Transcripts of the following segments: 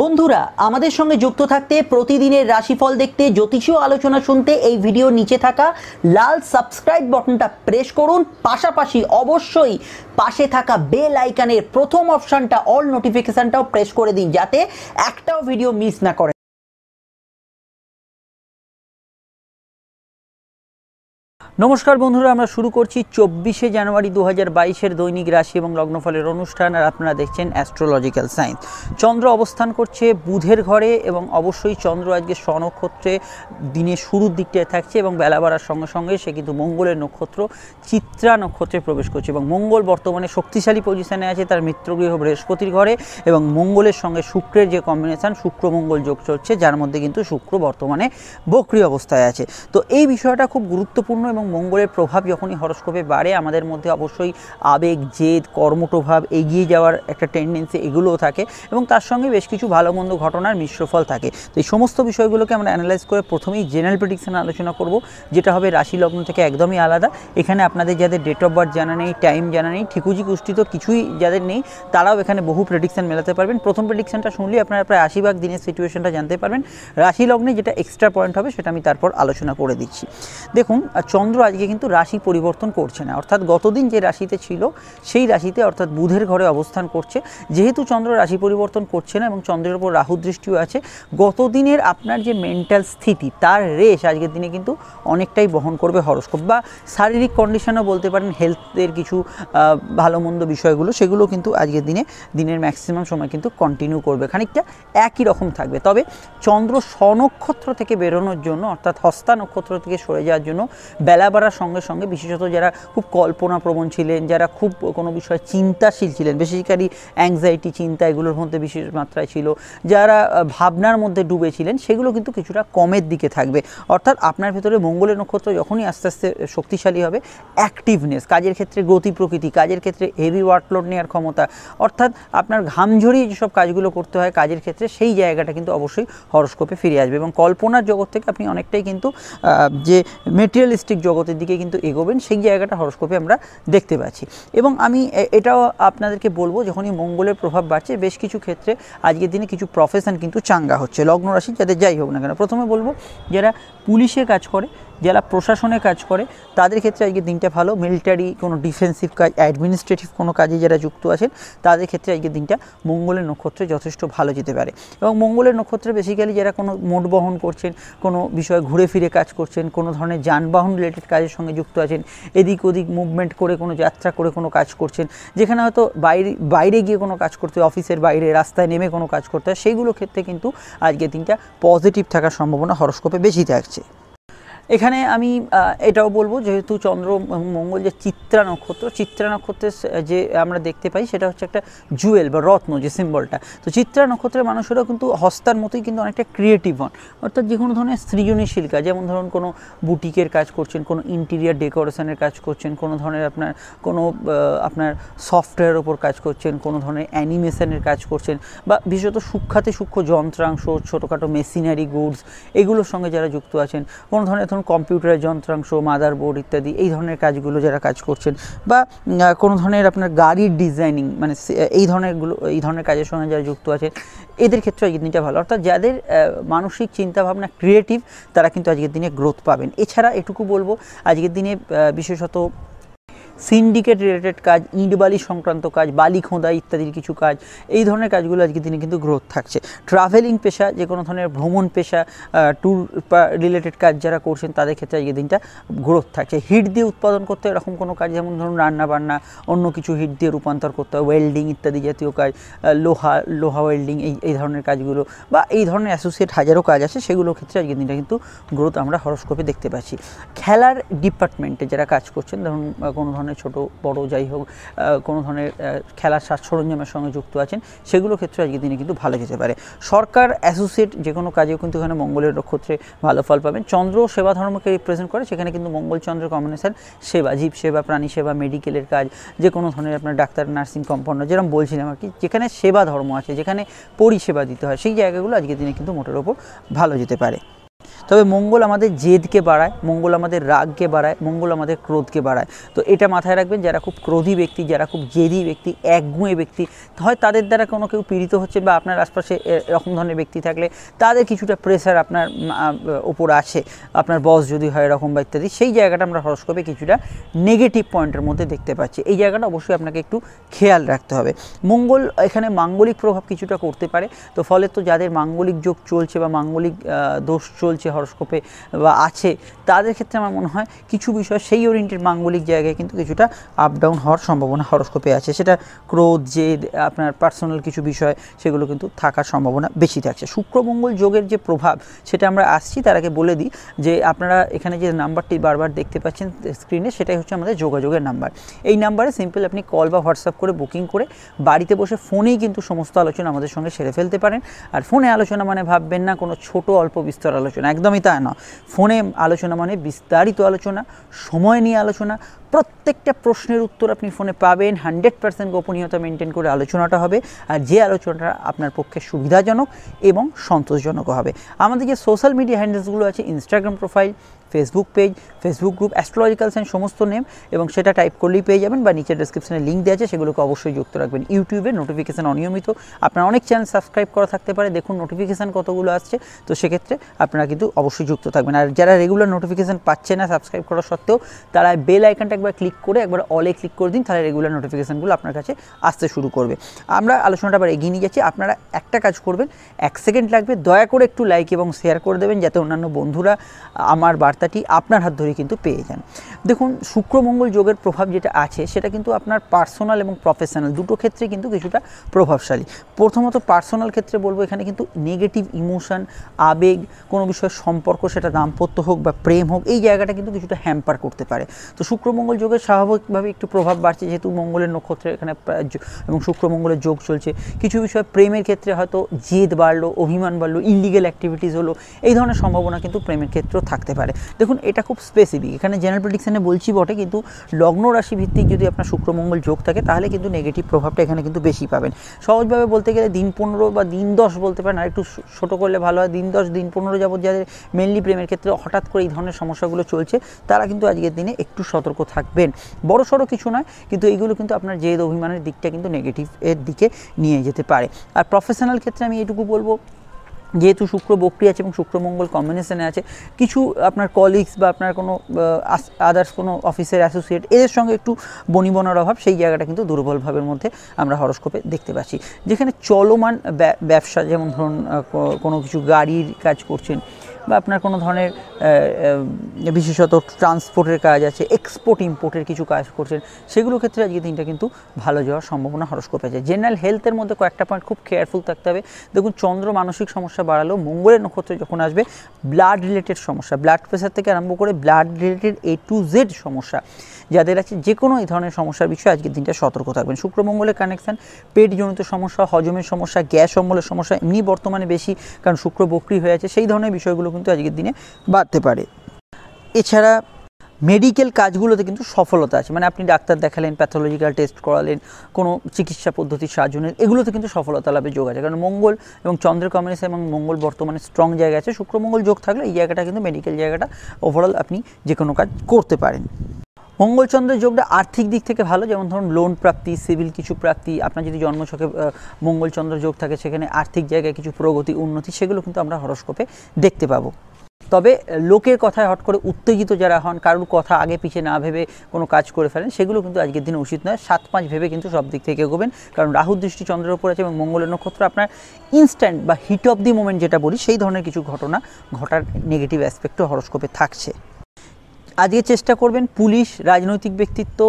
বন্ধুরা আমাদের সঙ্গে যুক্ত থাকতে প্রতিদিনের রাশিফল দেখতে জ্যোতিষীয় আলোচনা শুনতে এই ভিডিওর নিচে থাকা লাল সাবস্ক্রাইব বাটনটা প্রেস করুন। পাশাপাশি অবশ্যই পাশে থাকা বেল আইকনের প্রথম অপশনটা অল নোটিফিকেশনটাও প্রেস করে দিন, যাতে একটাও ভিডিও মিস না করেন। নমস্কার বন্ধুরা, আমরা শুরু করছি 24শে জানুয়ারি 2022-এর দৈনিক রাশি এবং লগ্নফলের অনুষ্ঠান। আর আপনারা দেখছেন অ্যাস্ট্রোলজিক্যাল সায়েন্স। চন্দ্র অবস্থান করছে বুধের ঘরে এবং অবশ্যই চন্দ্র আজকে স্বনক্ষত্রে দিনের শুরুর দিকটায় থাকছে এবং বেলা বাড়ার সঙ্গে সঙ্গে সে কিন্তু মঙ্গলের নক্ষত্র চিত্রা নক্ষত্রে প্রবেশ করছে এবং মঙ্গল বর্তমানে শক্তিশালী পজিশনে আছে তার মিত্রগৃহ বৃহস্পতির ঘরে এবং মঙ্গলের সঙ্গে শুক্রের যে কম্বিনেশন শুক্র মঙ্গল যোগ চলছে, যার মধ্যে কিন্তু শুক্র বর্তমানে বক্রী অবস্থায় আছে। তো এই বিষয়টা খুব গুরুত্বপূর্ণ এবং মঙ্গলের প্রভাব যখনই হরস্কোপে বাড়ে আমাদের মধ্যে অবশ্যই আবেগ, জেদ, কর্মপ্রভাব, এগিয়ে যাওয়ার একটা টেন্ডেন্সি এগুলোও থাকে এবং তার সঙ্গে বেশ কিছু ভালো মন্দ ঘটনার মিশ্রফল থাকে। তো এই সমস্ত বিষয়গুলোকে আমরা অ্যানালাইজ করে প্রথমেই জেনারেল প্রেডিকশন আলোচনা করব, যেটা হবে রাশি লগ্ন থেকে একদমই আলাদা। এখানে আপনাদের যাদের ডেট অফ বার্থ জানা নেই, টাইম জানা নেই, ঠিকুজি কুষ্ঠিত কিছুই যাদের নেই, তারাও এখানে বহু প্রেডিকশন মেলাতে পারবেন। প্রথম প্রেডিকশনটা শুনলে আপনারা প্রায় 80 ভাগ দিনের সিচুয়েশনটা জানতে পারবেন। রাশি লগ্নে যেটা এক্সট্রা পয়েন্ট হবে সেটা আমি তারপর আলোচনা করে দিচ্ছি। দেখুন, চন্দ্র আজকে কিন্তু রাশি পরিবর্তন করছে না, অর্থাৎ গতদিন যে রাশিতে ছিল সেই রাশিতে অর্থাৎ বুধের ঘরে অবস্থান করছে। যেহেতু চন্দ্র রাশি পরিবর্তন করছে না এবং চন্দ্রের উপর রাহু দৃষ্টিও আছে, গতদিনের আপনার যে মেন্টাল স্থিতি তার রেশ আজকের দিনে কিন্তু অনেকটাই বহন করবে হরস্কোপ, বা শারীরিক কন্ডিশনও বলতে পারেন, হেলথের কিছু ভালো মন্দ বিষয়গুলো সেগুলো কিন্তু আজকের দিনের ম্যাক্সিমাম সময় কিন্তু কন্টিনিউ করবে, খানিকটা একই রকম থাকবে। তবে চন্দ্র স্বনক্ষত্র থেকে বেরোনোর জন্য অর্থাৎ হস্তা নক্ষত্র থেকে সরে যাওয়ার জন্য বেলা বাড়ার সঙ্গে সঙ্গে বিশেষত যারা খুব কল্পনাপ্রবণ ছিলেন, যারা খুব কোনো বিষয়ে চিন্তাশীল ছিলেন, বেসিক্যালি অ্যাংজাইটি, চিন্তা এগুলোর মধ্যে বিশেষ মাত্রায় ছিল, যারা ভাবনার মধ্যে ডুবেছিলেন, সেগুলো কিন্তু কিছুটা কমের দিকে থাকবে। অর্থাৎ আপনার ভেতরে মঙ্গলের নক্ষত্র যখনই আস্তে আস্তে শক্তিশালী হবে, অ্যাক্টিভনেস, কাজের ক্ষেত্রে গতি প্রকৃতি, কাজের ক্ষেত্রে হেভি ওয়ার্কলোড নেওয়ার ক্ষমতা, অর্থাৎ আপনার ঘাম ঝরিয়ে যেসব কাজগুলো করতে হয় কাজের ক্ষেত্রে, সেই জায়গাটা কিন্তু অবশ্যই হরস্কোপে ফিরে আসবে এবং কল্পনার জগৎ থেকে আপনি অনেকটাই কিন্তু যে মেটেরিয়ালিস্টিক জগতের দিকে কিন্তু এগোবেন, সেই জায়গাটা হরস্কোপে আমরা দেখতে পাচ্ছি। এবং আমি এটাও আপনাদেরকে বলবো, যখনই মঙ্গলের প্রভাব বাড়ছে বেশ কিছু ক্ষেত্রে আজকের দিনে কিছু প্রফেশন কিন্তু চাঙ্গা হচ্ছে লগ্ন রাশি যাদের যাই হোক না কেন। প্রথমে বলবো যারা পুলিশে কাজ করে, যারা প্রশাসনে কাজ করে, তাদের ক্ষেত্রে আজকে দিনটা ভালো। মিলিটারি কোনো ডিফেন্সিভ কাজ, অ্যাডমিনিস্ট্রেটিভ কোনো কাজে যারা যুক্ত আছেন তাদের ক্ষেত্রে আজকে দিনটা মঙ্গলের নক্ষত্রে যথেষ্ট ভালো যেতে পারে। এবং মঙ্গলের নক্ষত্রে বেসিক্যালি যারা কোনো মোট বহন করছেন, কোনো বিষয়ে ঘুরে ফিরে কাজ করছেন, কোনো ধরনের যানবাহন রিলেটেড কাজের সঙ্গে যুক্ত আছেন, এদিক ওদিক মুভমেন্ট করে কোনো যাত্রা করে কোনো কাজ করছেন, যেখানে হয়তো বাইরে গিয়ে কোনো কাজ করতে হয়, অফিসের বাইরে রাস্তায় নেমে কোনো কাজ করতে হয়, সেইগুলো ক্ষেত্রে কিন্তু আজকের দিনটা পজিটিভ থাকার সম্ভাবনা হরস্কোপে বেশি থাকছে। এখানে আমি এটাও বলবো, যেহেতু চন্দ্র মঙ্গল যে চিত্রা নক্ষত্রের যে আমরা দেখতে পাই সেটা হচ্ছে একটা জুয়েল বা রত্ন যে সিম্বলটা। তো চিত্রা নক্ষত্রের মানুষেরাও কিন্তু হস্তার মতোই কিন্তু অনেকটা ক্রিয়েটিভ হন, অর্থাৎ যে কোনো ধরনের সৃজনশীল কাজ, যেমন ধরুন কোনো বুটিকের কাজ করছেন, কোনো ইন্টেরিয়ার ডেকোরেশনের কাজ করছেন, কোনো ধরনের আপনার সফটওয়্যারের ওপর কাজ করছেন, কোনো ধরনের অ্যানিমেশনের কাজ করছেন, বা বিশেষত সূক্ষ্ম যন্ত্রাংশ, ছোটোখাটো মেশিনারি গুডস এগুলোর সঙ্গে যারা যুক্ত আছেন, কোনো ধরনের কম্পিউটারের যন্ত্রাংশ, মাদারবোর্ড ইত্যাদি এই ধরনের কাজগুলো যারা কাজ করছেন, বা কোনো ধরনের আপনার গাড়ির ডিজাইনিং, মানে এই ধরনের কাজের সঙ্গে যারা যুক্ত আছেন, এদের ক্ষেত্রে আজকের দিনটা ভালো। অর্থাৎ যাদের মানসিক চিন্তাভাবনা ক্রিয়েটিভ, তারা কিন্তু আজকের দিনে গ্রোথ পাবেন। এছাড়া এটুকু বলবো, আজকের দিনে বিশেষত সিন্ডিকেট রিলেটেড কাজ, ইট বালি সংক্রান্ত কাজ, বালি খোঁদা ইত্যাদির কিছু কাজ, এই ধরনের কাজগুলো আজকের দিনে কিন্তু গ্রোথ থাকছে। ট্রাভেলিং পেশা, যে কোনো ধরনের ভ্রমণ পেশা, ট্যুর রিলেটেড কাজ যারা করছেন তাদের ক্ষেত্রে আজকের দিনটা গ্রোথ থাকছে। হিট দিয়ে উৎপাদন করতে হয় এরকম কোনো কাজ, যেমন ধরুন রান্না বান্না, অন্য কিছু হিট দিয়ে রূপান্তর করতে হয়, ওয়েল্ডিং ইত্যাদি জাতীয় কাজ, লোহা ওয়েল্ডিং এই ধরনের কাজগুলো, বা এই ধরনের অ্যাসোসিয়েট হাজারো কাজ আছে, সেগুলোর ক্ষেত্রে আজকের দিনটা কিন্তু গ্রোথ আমরা হরস্কোপে দেখতে পাচ্ছি। খেলার ডিপার্টমেন্টে যারা কাজ করছেন, ধরুন কোনো ধরনের ছোট বড় যাই হোক কোনো ধরনের খেলার সাজ সরঞ্জামের সঙ্গে যুক্ত আছেন, সেগুলো ক্ষেত্রে আজকের দিনে কিন্তু ভালো যেতে পারে। সরকার অ্যাসোসিয়েট যে কোনো কাজেও কিন্তু এখানে মঙ্গলের নক্ষত্রে ভালো ফল পাবেন। চন্দ্র সেবা ধর্মকে রিপ্রেজেন্ট করে, সেখানে কিন্তু মঙ্গল চন্দ্র কম্বিনেশন সেবা, জীব সেবা, প্রাণী সেবা, মেডিকেলের কাজ, যে কোনো ধরনের আপনার ডাক্তার, নার্সিং, কম্পাউন্ডার, যেরকম বলছিলাম আর কি, যেখানে সেবা ধর্ম আছে, যেখানে পরিষেবা দিতে হয়, সেই জায়গাগুলো আজকের দিনে কিন্তু মোটের ওপর ভালো যেতে পারে। তবে মঙ্গল আমাদের জেদকে বাড়ায়, মঙ্গল আমাদের রাগকে বাড়ায়, মঙ্গল আমাদের ক্রোধকে বাড়ায়। তো এটা মাথায় রাখবেন, যারা খুব ক্রোধী ব্যক্তি, যারা খুব জেদি ব্যক্তি, একগুঁয়ে ব্যক্তি, হয় তাদের দ্বারা কোনো কেউ পীড়িত হচ্ছে বা আপনার আশপাশে এরকম ধরনের ব্যক্তি থাকলে তাদের কিছুটা প্রেসার আপনার ওপর আছে, আপনার বস যদি হয় এরকম বা ইত্যাদি, সেই জায়গাটা আমরা হরস্কোপে কিছুটা নেগেটিভ পয়েন্টের মধ্যে দেখতে পাচ্ছি। এই জায়গাটা অবশ্যই আপনাকে একটু খেয়াল রাখতে হবে। মঙ্গল এখানে মাঙ্গলিক প্রভাব কিছুটা করতে পারে, তো ফলে তো যাদের মাঙ্গলিক যোগ চলছে বা মাঙ্গলিক দোষ চলছে হরস্কোপে বা আছে, তাদের ক্ষেত্রে আমার মনে হয় কিছু বিষয় সেই ওরিয়েন্টেড মাঙ্গলিক জায়গায় কিন্তু কিছুটা আপ ডাউন হওয়ার সম্ভাবনা হরস্কোপে আছে। সেটা ক্রোধ, জেদ, আপনার পার্সোনাল কিছু বিষয়, সেগুলো কিন্তু থাকার সম্ভাবনা বেশি থাকছে। শুক্র মঙ্গল যোগের যে প্রভাব সেটা আমরা আসছি, তার আগে বলে দিই যে আপনারা এখানে যে নাম্বারটি বারবার দেখতে পাচ্ছেন স্ক্রিনে, সেটাই হচ্ছে আমাদের যোগাযোগের নাম্বার। এই নাম্বারে সিম্পল আপনি কল বা হোয়াটসঅ্যাপ করে বুকিং করে বাড়িতে বসে ফোনেই কিন্তু সমস্ত আলোচনা আমাদের সঙ্গে সেরে ফেলতে পারেন। আর ফোনে আলোচনা মানে ভাববেন না কোনো ছোট অল্প বিস্তর আলোচনা, একদমই তা না। ফোনে আলোচনা মানে বিস্তারিত আলোচনা, সময় নিয়ে আলোচনা, প্রত্যেকটা প্রশ্নের উত্তর আপনি ফোনে পাবেন, 100% গোপনীয়তা মেনটেন করে আলোচনাটা হবে, আর যে আলোচনাটা আপনার পক্ষে সুবিধাজনক এবং সন্তোষজনক হবে। আমাদের যে সোশ্যাল মিডিয়া হ্যান্ডেলসগুলো আছে, Instagram profile, Facebook page, Facebook group, astrological science সমস্ত নেম, এবং সেটা টাইপ করলেই পেয়ে যাবেন, বা নিচে ডেসক্রিপশনে লিঙ্ক দেওয়া আছে, সেগুলোকে অবশ্যই যুক্ত রাখবেন। ইউটিউবে নোটিফিকেশান অনিয়মিত, আপনার অনেক চ্যানেল সাবস্ক্রাইব করা থাকতে পারে, দেখুন নোটিফিকেশান কতগুলো আসছে, তো সেক্ষেত্রে আপনারা কিন্তু অবশ্যই যুক্ত থাকবেন। আর যারা রেগুলার নোটিফিকেশান পাচ্ছে না সাবস্ক্রাইব করা সত্ত্বেও, তারা বেল আইকনটা একবার ক্লিক করে একবার অলে ক্লিক করে দিন, তাহলে রেগুলার নোটিফিকেশানগুলো আপনার কাছে আসতে শুরু করবে। আমরা আলোচনাটা আবার এগিয়ে নিয়ে যাচ্ছি। আপনারা একটা কাজ করবেন, 1 সেকেন্ড লাগবে, দয়া করে একটু লাইক এবং শেয়ার করে দেবেন, যাতে অন্যান্য বন্ধুরা আমার বার্তাটি আপনার হাত ধরে কিন্তু পেয়ে যান। দেখুন, শুক্র মঙ্গল যোগের প্রভাব যেটা আছে, সেটা কিন্তু আপনার পার্সোনাল এবং প্রফেশনাল দুটো ক্ষেত্রে কিন্তু কিছুটা প্রভাবশালী। প্রথমত পার্সোনাল ক্ষেত্রে বলবো, এখানে কিন্তু নেগেটিভ ইমোশন, আবেগ, কোনো বিষয়ের সম্পর্ক, সেটা দাম্পত্য হোক বা প্রেম হোক, এই জায়গাটা কিন্তু কিছুটা হ্যাম্পার করতে পারে। তো শুক্র মঙ্গল যোগের স্বাভাবিকভাবে একটু প্রভাব বাড়ছে, যেহেতু মঙ্গলের নক্ষত্রে এখানে এবং শুক্র মঙ্গলের যোগ চলছে। কিছু বিষয় প্রেমের ক্ষেত্রে হয়তো জেদ বাড়লো, অভিমান বাড়লো, ইলিগেল অ্যাক্টিভিটিস হলো, এই ধরনের সম্ভাবনা কিন্তু প্রেমের ক্ষেত্রেও থাকতে পারে। দেখুন, এটা খুব স্পেসিফিক, এখানে জেনারেল প্রেডিকশানে বলছি বটে, কিন্তু লগ্ন রাশি ভিত্তিক যদি আপনার শুক্র মঙ্গল যোগ থাকে, তাহলে কিন্তু নেগেটিভ প্রভাবটা এখানে কিন্তু বেশি পাবেন। সহজভাবে বলতে গেলে দিন 15 বা দিন 10 বলতে পারেন, আর একটু ছোটো করলে ভালো হয়, দিন 10 দিন 15 যাবত যাদের মেনলি প্রেমের ক্ষেত্রে হঠাৎ করে এই ধরনের সমস্যাগুলো চলছে, তারা কিন্তু আজকের দিনে একটু সতর্ক থাকবেন। বড় সড়ো কিছু নয়, কিন্তু এইগুলো কিন্তু আপনার জেদ অভিমানের দিকটা কিন্তু নেগেটিভ এর দিকে নিয়ে যেতে পারে। আর প্রফেশনাল ক্ষেত্রে আমি এটুকু বলবো, যেহেতু শুক্র বক্রী আছে এবং শুক্র মঙ্গল কম্বিনেশনে আছে, কিছু আপনার কলিগস বা আপনার কোনো আদার্স কোনো অফিসের অ্যাসোসিয়েট, এদের সঙ্গে একটু বনিবনার অভাব, সেই জায়গাটা কিন্তু দুর্বলভাবের মধ্যে আমরা হরস্কোপে দেখতে পাচ্ছি। যেখানে চলমান ব্যবসা, যেমন ধরুন কোনো কিছু গাড়ির কাজ করছেন, বা আপনার কোনো ধরনের বিশেষত ট্রান্সপোর্টের কাজ আছে, এক্সপোর্ট ইম্পোর্টের কিছু কাজ করছেন, সেগুলোর ক্ষেত্রে আজকে দিনটা কিন্তু ভালো যাওয়ার সম্ভাবনা হরস্কোপে আছে। জেনারেল হেলথের মধ্যে কয়েকটা পয়েন্ট খুব কেয়ারফুল থাকতে হবে। দেখুন, চন্দ্র মানসিক সমস্যা বাড়ালেও মঙ্গলের নক্ষত্রে যখন আসবে, ব্লাড রিলেটেড সমস্যা, ব্লাড প্রেশার থেকে আরম্ভ করে blood related A to Z সমস্যা যাদের আছে, যে কোনো এই ধরনের সমস্যার বিষয়ে আজকের দিনটা সতর্ক থাকবেন। শুক্র মঙ্গলের কানেকশান, পেটজনিত সমস্যা, হজমের সমস্যা, গ্যাস অম্বলের সমস্যা এমনি বর্তমানে বেশি, কারণ শুক্র বক্রী হয়ে আছে, সেই ধরনের বিষয়গুলো কিন্তু আজকের দিনে বাড়তে পারে। এছাড়া মেডিকেল কাজগুলোতে কিন্তু সফলতা আছে, মানে আপনি ডাক্তার দেখালেন, প্যাথোলজিক্যাল টেস্ট করালেন, কোনো চিকিৎসা পদ্ধতির সাহায্য নিলেন, এগুলোতে কিন্তু সফলতা লাভের যোগ আছে, কারণ মঙ্গল এবং চন্দ্রের কম্বিনেশন এবং মঙ্গল বর্তমানে স্ট্রং জায়গা আছে। শুক্র মঙ্গল যোগ থাকলে এই জায়গাটা কিন্তু মেডিকেল জায়গাটা ওভারঅল আপনি যে কোনো কাজ করতে পারেন। মঙ্গলচন্দ্রের যোগটা আর্থিক দিক থেকে ভালো, যেমন ধরুন লোন প্রাপ্তি, সিভিল কিছু প্রাপ্তি, আপনার যদি জন্মছকে মঙ্গলচন্দ্র যোগ থাকে, সেখানে আর্থিক জায়গায় কিছু প্রগতি, উন্নতি, সেগুলো কিন্তু আমরা হরস্কোপে দেখতে পাবো। তবে লোকের কথায় হট করে উত্তেজিত যারা হন, কারোর কথা আগে পিছিয়ে না ভেবে কোনো কাজ করে ফেলেন, সেগুলো কিন্তু আজকের দিনে উচিত নয়। 7-5 ভেবে কিন্তু সব দিক থেকে এগোবেন, কারণ রাহু দৃষ্টি চন্দ্রের ওপর আছে এবং মঙ্গলের নক্ষত্র আপনার ইনস্ট্যান্ট বা হিট অফ দি মোমেন্ট যেটা বলি, সেই ধরনের কিছু ঘটনা ঘটার নেগেটিভ অ্যাসপেক্টও হরস্কোপে থাকছে। আজকে চেষ্টা করবেন পুলিশ, রাজনৈতিক ব্যক্তিত্ব,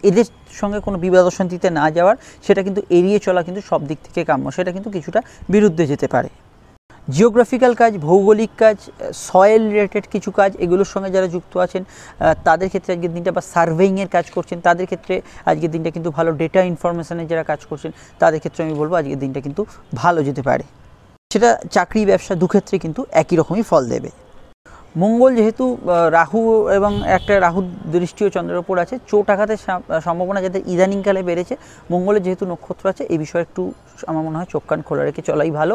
এদের সঙ্গে কোনো বিবাদ অশান্তিতে না যাওয়ার, সেটা কিন্তু এড়িয়ে চলা কিন্তু সব দিক থেকে কাম্য, সেটা কিন্তু কিছুটা বিরুদ্ধে যেতে পারে। জিওগ্রাফিক্যাল কাজ, ভৌগোলিক কাজ, সয়েল রিলেটেড কিছু কাজ, এগুলোর সঙ্গে যারা যুক্ত আছেন তাদের ক্ষেত্রে আজকের দিনটা, বা সার্ভেইংয়ের কাজ করছেন তাদের ক্ষেত্রে আজকের দিনটা কিন্তু ভালো। ডেটা ইনফরমেশনের যারা কাজ করছেন তাদের ক্ষেত্রে আমি বলবো আজকের দিনটা কিন্তু ভালো যেতে পারে। সেটা চাকরি, ব্যবসা, দুক্ষেত্রে কিন্তু একই রকমই ফল দেবে। মঙ্গল যেহেতু রাহু এবং একটা রাহু দৃষ্টিও চন্দ্রের ওপর আছে, চোট আঘাতের সম্ভাবনা যাদের ইদানিংকালে বেড়েছে, মঙ্গলের যেহেতু নক্ষত্র আছে এই বিষয়ে একটু আমার মনে হয় চোখ কান খোলা রেখে চলাই ভালো।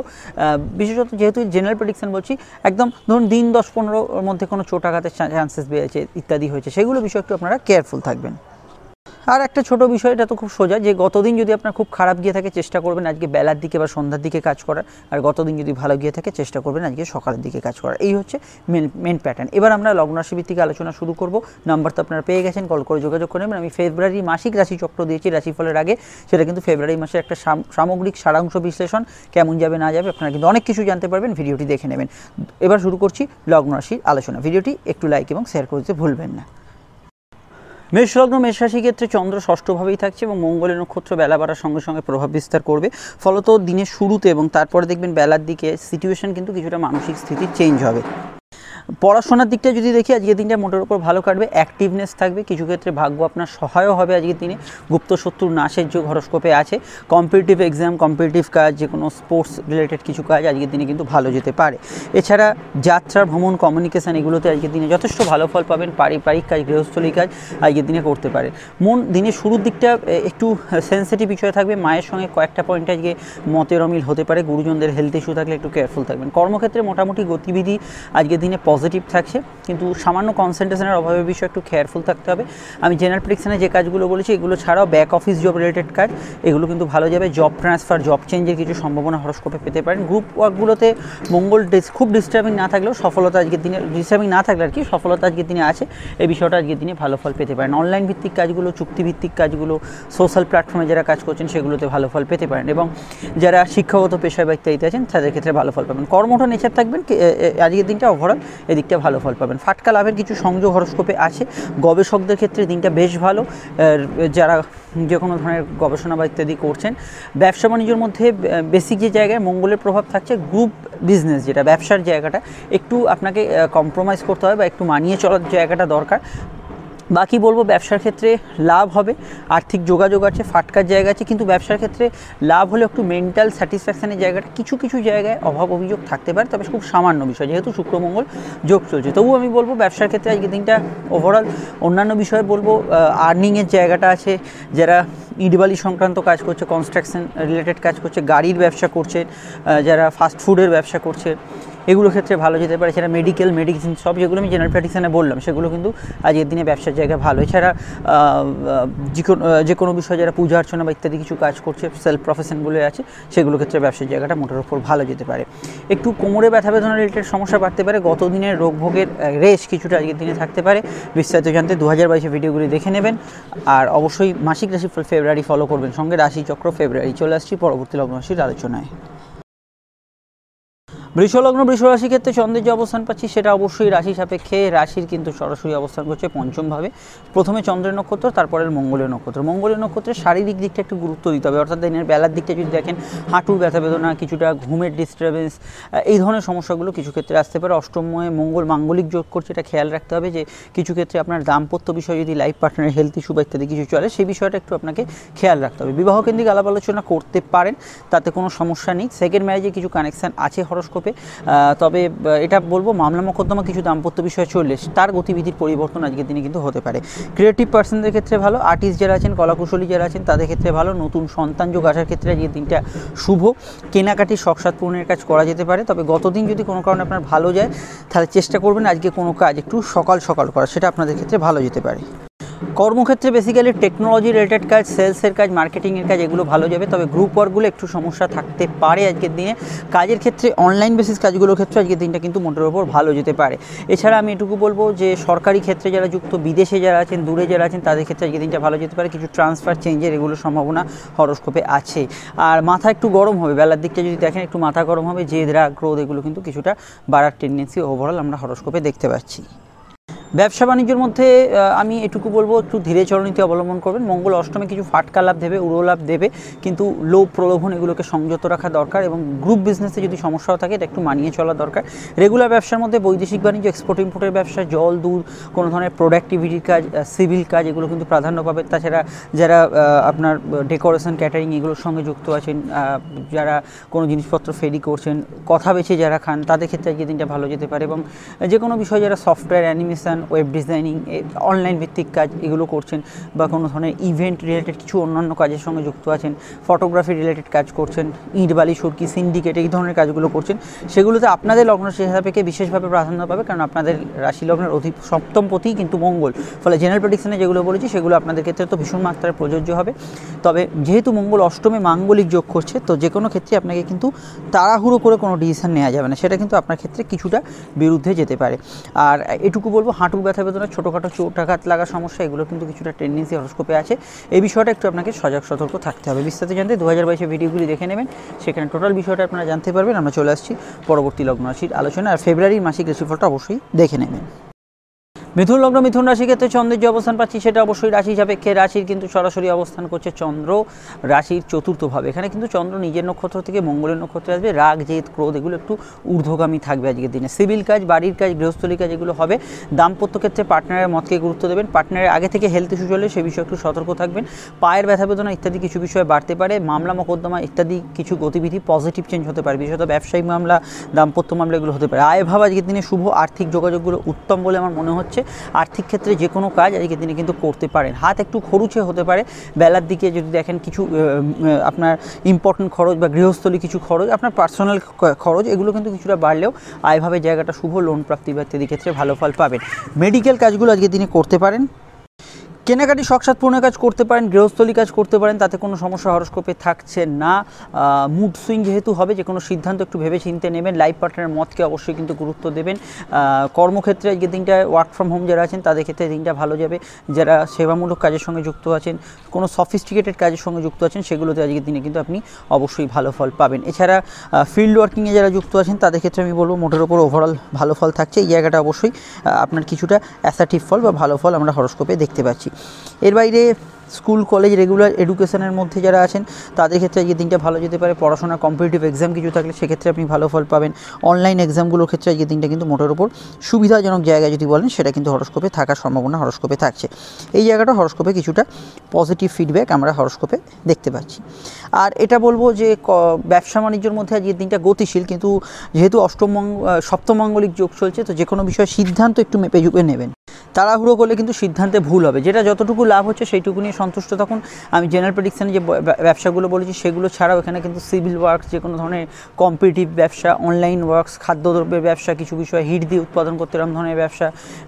বিশেষত যেহেতু জেনারেল প্রেডিকশন বলছি, একদম ধরুন দিন 10-15 মধ্যে কোনো চোট আঘাতের চান্সেস বেড়েছে ইত্যাদি হয়েছে, সেগুলো বিষয়ে একটু আপনারা কেয়ারফুল থাকবেন। আর একটা ছোট বিষয়, এটা তো খুব সোজা, যে গতদিন যদি আপনার খুব খারাপ গিয়ে থাকে চেষ্টা করবেন আজকে বেলার দিকে বা সন্ধ্যার দিকে কাজ করার, আর গতদিন যদি ভালো গিয়ে থাকে চেষ্টা করবেন আজকে সকালের দিকে কাজ করার। এই হচ্ছে মেন প্যাটার্ন। এবার আমরা লগ্ন রাশি ভিত্তিক আলোচনা শুরু করব। নাম্বার তো আপনারা পেয়ে গেছেন, কল করে যোগাযোগ করে নেবেন। আমি ফেব্রুয়ারি মাসিক রাশিচক্র দিয়েছি রাশিফলের আগে, সেটা কিন্তু ফেব্রুয়ারি মাসের একটা সামগ্রিক সারাংশ বিশ্লেষণ, কেমন যাবে না যাবে আপনারা কিন্তু অনেক কিছু জানতে পারবেন, ভিডিওটি দেখে নেবেন। এবার শুরু করছি লগ্ন রাশির আলোচনা। ভিডিওটি একটু লাইক এবং শেয়ার করতে ভুলবেন না। মেষলগ্ন মেষ রাশি ক্ষেত্রে চন্দ্র ষষ্ঠভাবেই থাকছে এবং মঙ্গলের নক্ষত্র বেলা বাড়ার সঙ্গে সঙ্গে প্রভাব বিস্তার করবে। ফলত দিনের শুরুতে এবং তারপরে দেখবেন বেলার দিকে সিচুয়েশন কিন্তু কিছুটা মানসিক স্থিতি চেঞ্জ হবে। পড়াশোনার দিকটা যদি দেখি আজকের দিনটা মোটের উপর ভালো কাটবে, অ্যাক্টিভনেস থাকবে, কিছু ক্ষেত্রে ভাগ্য আপনার সহায়ও হবে আজকের দিনে। গুপ্ত শত্রুর নাশের যোগ হরস্কোপে আছে। কম্পিটিটিভ এক্সাম, কম্পিটিটিভ কাজ, যে কোনো স্পোর্টস রিলেটেড কিছু কাজ আজকের দিনে কিন্তু ভালো যেতে পারে। এছাড়া যাত্রা, ভ্রমণ, কমিউনিকেশান এগুলোতে আজকের দিনে যথেষ্ট ভালো ফল পাবেন। পারিবারিক কাজ, গৃহস্থলী কাজ আজকের দিনে করতে পারেন। দিনের শুরুর দিকটা একটু সেন্সিটিভ বিষয় থাকবে, মায়ের সঙ্গে কয়েকটা পয়েন্টে আজকে মতের অমিল হতে পারে। গুরুজনদের হেলথ ইস্যু থাকলে একটু কেয়ারফুল থাকবেন। কর্মক্ষেত্রে মোটামুটি গতিবিধি আজকের দিনে পজিটিভ থাকছে, কিন্তু সামান্য কনসেন্ট্রেশনের অভাবের বিষয়ে একটু কেয়ারফুল থাকতে হবে। আমি জেনারেল প্রেডিকশনে যে কাজগুলো বলেছি এগুলো ছাড়াও ব্যাক অফিস জব রিলেটেড কাজ এগুলো কিন্তু ভালো যাবে। জব ট্রান্সফার, জব চেঞ্জের কিছু সম্ভাবনা হরস্কোপে পেতে পারেন। গ্রুপ ওয়ার্কগুলোতে মঙ্গল খুব ডিস্টার্বিং না থাকলেও সফলতা আজকের দিনে, ডিস্টার্বিং না থাকলে আর কি, সফলতা আজকের দিনে আছে। এই বিষয়টা আজকের দিনে ভালো ফল পেতে পারেন। অনলাইন ভিত্তিক কাজগুলো, চুক্তিভিত্তিক কাজগুলো, সোশ্যাল প্ল্যাটফর্মে যারা কাজ করছেন সেগুলোতে ভালো ফল পেতে পারেন। এবং যারা শিক্ষাগত পেশায় বা ইত্যাদিতে আছেন তাদের ক্ষেত্রে ভালো ফল পাবেন। কর্মঠ নেচার থাকবেন, আজকের দিনটা ওভারঅল এদিকটা ভালো ফল পাবেন। ফাটকা লাভের কিছু সংযোগ হরস্কোপে আছে। গবেষকদের ক্ষেত্রে দিনটা বেশ ভালো, যারা যে কোনো ধরনের গবেষণা বা ইত্যাদি করছেন। ব্যবসা বাণিজ্যের মধ্যে বেসিক যে জায়গায় মঙ্গলের প্রভাব থাকছে, গ্রুপ বিজনেস যেটা ব্যবসার জায়গাটা একটু আপনাকে কম্প্রোমাইজ করতে হবে বা একটু মানিয়ে চলার জায়গাটা দরকার। বাকি বলবো ব্যবসার ক্ষেত্রে লাভ হবে, আর্থিক যোগাযোগ আছে, ফাটকার জায়গা আছে, কিন্তু ব্যবসার ক্ষেত্রে লাভ হলে একটু মেন্টাল স্যাটিসফ্যাকশানের জায়গাটা কিছু কিছু জায়গায় অভাব অভিযোগ থাকতে পারে, তবে খুব সামান্য বিষয় যেহেতু শুক্রমঙ্গল যোগ চলছে। তবুও আমি বলবো ব্যবসার ক্ষেত্রে আজকে দিনটা ওভারঅল অন্যান্য বিষয়ে বলবো আর্নিংয়ের জায়গাটা আছে। যারা ইটবালি সংক্রান্ত কাজ করছে, কনস্ট্রাকশন রিলেটেড কাজ করছে, গাড়ির ব্যবসা করছে, যারা ফাস্ট ফুডের ব্যবসা করছে এগুলো ক্ষেত্রে ভালো যেতে পারে। এছাড়া মেডিসিন সব যেগুলো আমি জেনারেল প্র্যাকটিশনে বললাম সেগুলো কিন্তু আজকের দিনে ব্যবসার জায়গা ভালো। এছাড়া যে কোনো বিষয়ে যারা পূজা অর্চনা বা ইত্যাদি কিছু কাজ করছে, সেলফ প্রফেশনগুলো আছে, সেগুলো ক্ষেত্রে ব্যবসার জায়গাটা মোটের ওপর ভালো যেতে পারে। একটু কোমরে ব্যথা বেদনা রিলেটেড সমস্যা বাড়তে পারে, গত দিনের রোগভোগের রেশ কিছুটা আজকের দিনে থাকতে পারে। বিস্তারিত জানতে 2022 ভিডিওগুলি দেখে নেবেন। আর অবশ্যই মাসিক রাশি ফেব্রুয়ারি ফলো করবেন, সঙ্গে রাশিচক্র ফেব্রুয়ারি। চলে আসছি পরবর্তী লগ্ন রাশির আলোচনায়। বৃষলগ্ন বৃষ রাশি ক্ষেত্রে চন্দ্রের যে অবস্থান পাচ্ছি সেটা অবশ্যই রাশি সাপেক্ষে। রাশির কিন্তু সরাসরি অবস্থান করছে পঞ্চমভাবে। প্রথমে চন্দ্রের নক্ষত্র, তারপরে মঙ্গলের নক্ষত্র। মঙ্গলের নক্ষত্রের শারীরিক দিকটা একটু গুরুত্ব দিতে হবে, অর্থাৎ দিনের বেলার দিকটা যদি দেখেন হাঁটুর ব্যথা বেদনা, কিছুটা ঘুমের ডিস্টারবেন্স, এই ধরনের সমস্যাগুলো কিছু ক্ষেত্রে আসতে পারে। অষ্টময়ে মঙ্গল মাঙ্গলিক যোগ করছে, এটা খেয়াল রাখতে হবে যে কিছু ক্ষেত্রে আপনার দাম্পত্য বিষয় যদি লাইফ পার্টনারের হেলথ ইস্যু বা ইত্যাদি কিছু চলে সেই বিষয়টা একটু আপনাকে খেয়াল রাখতে হবে। বিবাহ কেন্দ্রিক আলাপ আলোচনা করতে পারেন, তাতে কোনো সমস্যা নেই। সেকেন্ড ম্যারেজে কিছু কানেকশান আছে হরস্কোপে, তবে এটা বলবো মামলা মোকদ্দমা কিছু দাম্পত্য বিষয়ে চললে তার গতিবিধির পরিবর্তন আজকের দিনে কিন্তু হতে পারে। ক্রিয়েটিভ পার্সনদের ক্ষেত্রে ভালো, আর্টিস্ট যারা আছেন, কলাকুশলী যারা আছেন তাদের ক্ষেত্রে ভালো। নতুন সন্তান যোগ আসার ক্ষেত্রে আজকের দিনটা শুভ। কেনাকাটির শখসাদ পূরণের কাজ করা যেতে পারে, তবে গতদিন যদি কোনো কারণে আপনার ভালো যায় তাহলে চেষ্টা করবেন আজকে কোনো কাজ একটু সকাল সকাল করা, সেটা আপনাদের ক্ষেত্রে ভালো যেতে পারে। কর্মক্ষেত্রে বেসিক্যালি টেকনোলজি রিলেটেড কাজ, সেলসের কাজ, মার্কেটিংয়ের কাজ এগুলো ভালো যাবে, তবে গ্রুপ ওয়ার্কগুলো একটু সমস্যা থাকতে পারে আজকের দিনে। কাজের ক্ষেত্রে অনলাইন বেসিস কাজগুলোর ক্ষেত্রে আজকের দিনটা কিন্তু মোটের ওপর ভালো যেতে পারে। এছাড়া আমি এটুকু বলবো যে সরকারি ক্ষেত্রে যারা যুক্ত, বিদেশে যারা আছেন, দূরে যারা আছেন তাদের ক্ষেত্রে আজকের দিনটা ভালো যেতে পারে। কিছু ট্রান্সফার চেঞ্জের এগুলোর সম্ভাবনা হরস্কোপে আছে। আর মাথা একটু গরম হবে, বেলার দিকটা যদি দেখেন একটু মাথা গরম হবে, জেদ রাগ ক্রোধ এগুলো কিন্তু কিছুটা বাড়ার টেন্ডেন্সি ওভারঅল আমরা হরস্কোপে দেখতে পাচ্ছি। ব্যবসা বাণিজ্যের মধ্যে আমি এটুকু বলবো একটু ধীরে চরণীতি অবলম্বন করবেন। মঙ্গল অষ্টমে কিছু ফাটকা লাভ দেবে, উড়ো লাভ দেবে, কিন্তু লোভ প্রলোভন এগুলোকে সংযত রাখা দরকার এবং গ্রুপ বিজনেসে যদি সমস্যাও থাকে এটা একটু মানিয়ে চলা দরকার। রেগুলার ব্যবসার মধ্যে বৈদেশিক বাণিজ্য, এক্সপোর্ট ইম্পোর্টের ব্যবসা, জল দুধ, কোনো ধরনের প্রোডাক্টিভিটির কাজ, সিভিল কাজ এগুলো কিন্তু প্রাধান্য পাবে। তাছাড়া যারা আপনার ডেকোরেশন, ক্যাটারিং এগুলোর সঙ্গে যুক্ত আছেন, যারা কোনো জিনিসপত্র ফেরি করছেন, কথা বেছে যারা খান, তাদের ক্ষেত্রে আজকে দিনটা ভালো যেতে পারে। এবং যে কোনো বিষয় যারা software, animation, web designing, online ভিত্তিক কাজ এগুলো করছেন বা কোনো ধরনের ইভেন্ট রিলেটেড কিছু অন্যান্য কাজের সঙ্গে যুক্ত আছেন, ফটোগ্রাফি রিলেটেড কাজ করছেন, ইট বালি সুরকি, সিন্ডিকেট এই ধরনের কাজগুলো করছেন, সেগুলোতে আপনাদের লগ্ন হিসাবে বিশেষভাবে প্রাধান্য পাবে, কারণ আপনাদের রাশি লগ্নের সপ্তমপতি কিন্তু মঙ্গল। ফলে জেনারেল প্রেডিকশনে যেগুলো বলেছি সেগুলো আপনাদের ক্ষেত্রে তো ভীষণ মাত্রায় প্রযোজ্য হবে। তবে যেহেতু মঙ্গল অষ্টমে মাঙ্গলিক যোগ করছে, তো যে কোনো ক্ষেত্রে আপনাকে কিন্তু তাড়াহুড়ো করে কোনো ডিসিশন নেওয়া যাবে না, সেটা কিন্তু আপনার ক্ষেত্রে কিছুটা বিরুদ্ধে যেতে পারে। আর এটুকু বলবো, হাঁটু ব্যথা বেদনা, ছোটোখাটো চোটাঘাত লাগার সমস্যা এগুলো কিন্তু কিছুটা টেন্ডেন্সি হরস্কোপে আছে। এই বিষয়টা একটু আপনাকে সজাগ সতর্ক থাকতে হবে। বিস্তারিত জানতে 2022 ভিডিওগুলি দেখে নেবেন, সেখানে টোটাল বিষয়টা আপনারা জানতে পারবেন। আমরা চলে আসছি পরবর্তী লগ্ন রাশির আলোচনা। আর ফেব্রুয়ারির মাসিক রাশিফলটা অবশ্যই দেখে নেবেন। মিথুন লগ্ন, মিথুন রাশির ক্ষেত্রে চন্দ্রের যে অবস্থান পাচ্ছি সেটা অবশ্যই রাশি সাপেক্ষে। রাশির কিন্তু সরাসরি অবস্থান করছে চন্দ্র রাশির চতুর্থভাবে। এখানে কিন্তু চন্দ্র নিজের নক্ষত্র থেকে মঙ্গলের নক্ষত্রে আসবে। রাগ, জেদ, ক্রোধ এগুলো একটু ঊর্ধ্বগামী থাকবে আজকের দিনে। সিভিল কাজ, বাড়ির কাজ, গৃহস্থলী কাজ এগুলো হবে। দাম্পত্য ক্ষেত্রে পার্টনারের মতকে গুরুত্ব দেবেন। পার্টনারের আগে থেকে হেলথ ইস্যু চলে সে বিষয়ে একটু সতর্ক থাকবেন। পায়ের ব্যথা বেদনা ইত্যাদি কিছু বিষয় বাড়তে পারে। মামলা মোকদ্দমা ইত্যাদি কিছু গতিবিধি পজিটিভ চেঞ্জ হতে পারে, বিশেষত ব্যবসায়িক মামলা, দাম্পত্য মামলা এগুলো হতে পারে। আয় ভাব আজকের দিনে শুভ। আর্থিক যোগাযোগগুলো উত্তম বলে আমার মনে হচ্ছে। আর্থিক ক্ষেত্রে যে কোনো কাজ আজকের দিনে কিন্তু করতে পারেন। হাত একটু খরুচে হতে পারে বেলার দিকে, যদি দেখেন কিছু আপনার ইম্পর্টেন্ট খরচ বা গৃহস্থলী কিছু খরচ, আপনার পার্সোনাল খরচ এগুলো কিন্তু কিছুটা বাড়লেও আয়ভাবে জায়গাটা শুভ, লোন প্রাপ্তি বা ইত্যাদি ক্ষেত্রে ভালো ফল পাবেন। মেডিকেল কাজগুলো আজকের দিনে করতে পারেন। কেনাকাটি শখসাদ পূর্ণের কাজ করতে পারেন, গৃহস্থলী কাজ করতে পারেন, তাতে কোনো সমস্যা হরস্কোপে থাকছে না। মুড সুইং যেহেতু হবে, যে কোনো সিদ্ধান্ত একটু ভেবে চিন্তে নেবেন। লাইফ পার্টনারের মতকে অবশ্যই কিন্তু গুরুত্ব দেবেন। কর্মক্ষেত্রে আজকে দিনটা ওয়ার্ক ফ্রম হোম যারা আছেন তাদের ক্ষেত্রে দিনটা ভালো যাবে। যারা সেবামূলক কাজের সঙ্গে যুক্ত আছেন, কোনো সফিস্টিকেটেড কাজের সঙ্গে যুক্ত আছেন, সেগুলোতে আজকের দিনে কিন্তু আপনি অবশ্যই ভালো ফল পাবেন। এছাড়া ফিল্ড ওয়ার্কিংয়ে যারা যুক্ত আছেন তাদের ক্ষেত্রে আমি বলবো মোটের ওপর ওভারঅল ভালো ফল থাকছে। এই জায়গাটা অবশ্যই আপনার কিছুটা অ্যাসার্টিভ ফল বা ভালো ফল আমরা হরস্কোপে দেখতে পাচ্ছি। এর বাইরে স্কুল, কলেজ, রেগুলার এডুকেশনের মধ্যে যারা আছেন তাদের ক্ষেত্রে আজকে দিনটা ভালো যেতে পারে। পড়াশোনা, কম্পিটিটিভ এক্সাম কিছু থাকলে সেক্ষেত্রে আপনি ভালো ফল পাবেন। অনলাইন এক্সামগুলোর ক্ষেত্রে আজকে দিনটা কিন্তু মোটের ওপর সুবিধাজনক জায়গায় যদি বলেন সেটা কিন্তু হরস্কোপে থাকার সম্ভাবনা হরস্কোপে থাকছে। এই জায়গাটা হরস্কোপে কিছুটা পজিটিভ ফিডব্যাক আমরা হরস্কোপে দেখতে পাচ্ছি। আর এটা বলবো যে ব্যবসা বাণিজ্যের মধ্যে আজকের দিনটা গতিশীল, কিন্তু যেহেতু সপ্তমঙ্গলিক যোগ চলছে, তো যে কোনো বিষয়ে সিদ্ধান্ত একটু মেপে ঝুঁকে নেবেন। তাড়াহুড়ো করলে কিন্তু সিদ্ধান্তে ভুল হবে। যেটা যতটুকু লাভ হচ্ছে সেইটুকু নিয়ে সন্তুষ্ট থাকুন। আমি জেনারেল প্রেডিকশানে যে ব্যবসাগুলো বলেছি সেগুলো ছাড়াও এখানে কিন্তু সিভিল ওয়ার্কস, যে কোনো ধরনের কম্পিটিটিভ ব্যবসা, অনলাইন ওয়ার্কস, খাদ্যদ্রব্যের ব্যবসা, কিছু বিষয় হিট দিয়ে উৎপাদন করতে এরকম ধরনের ব্যবসা,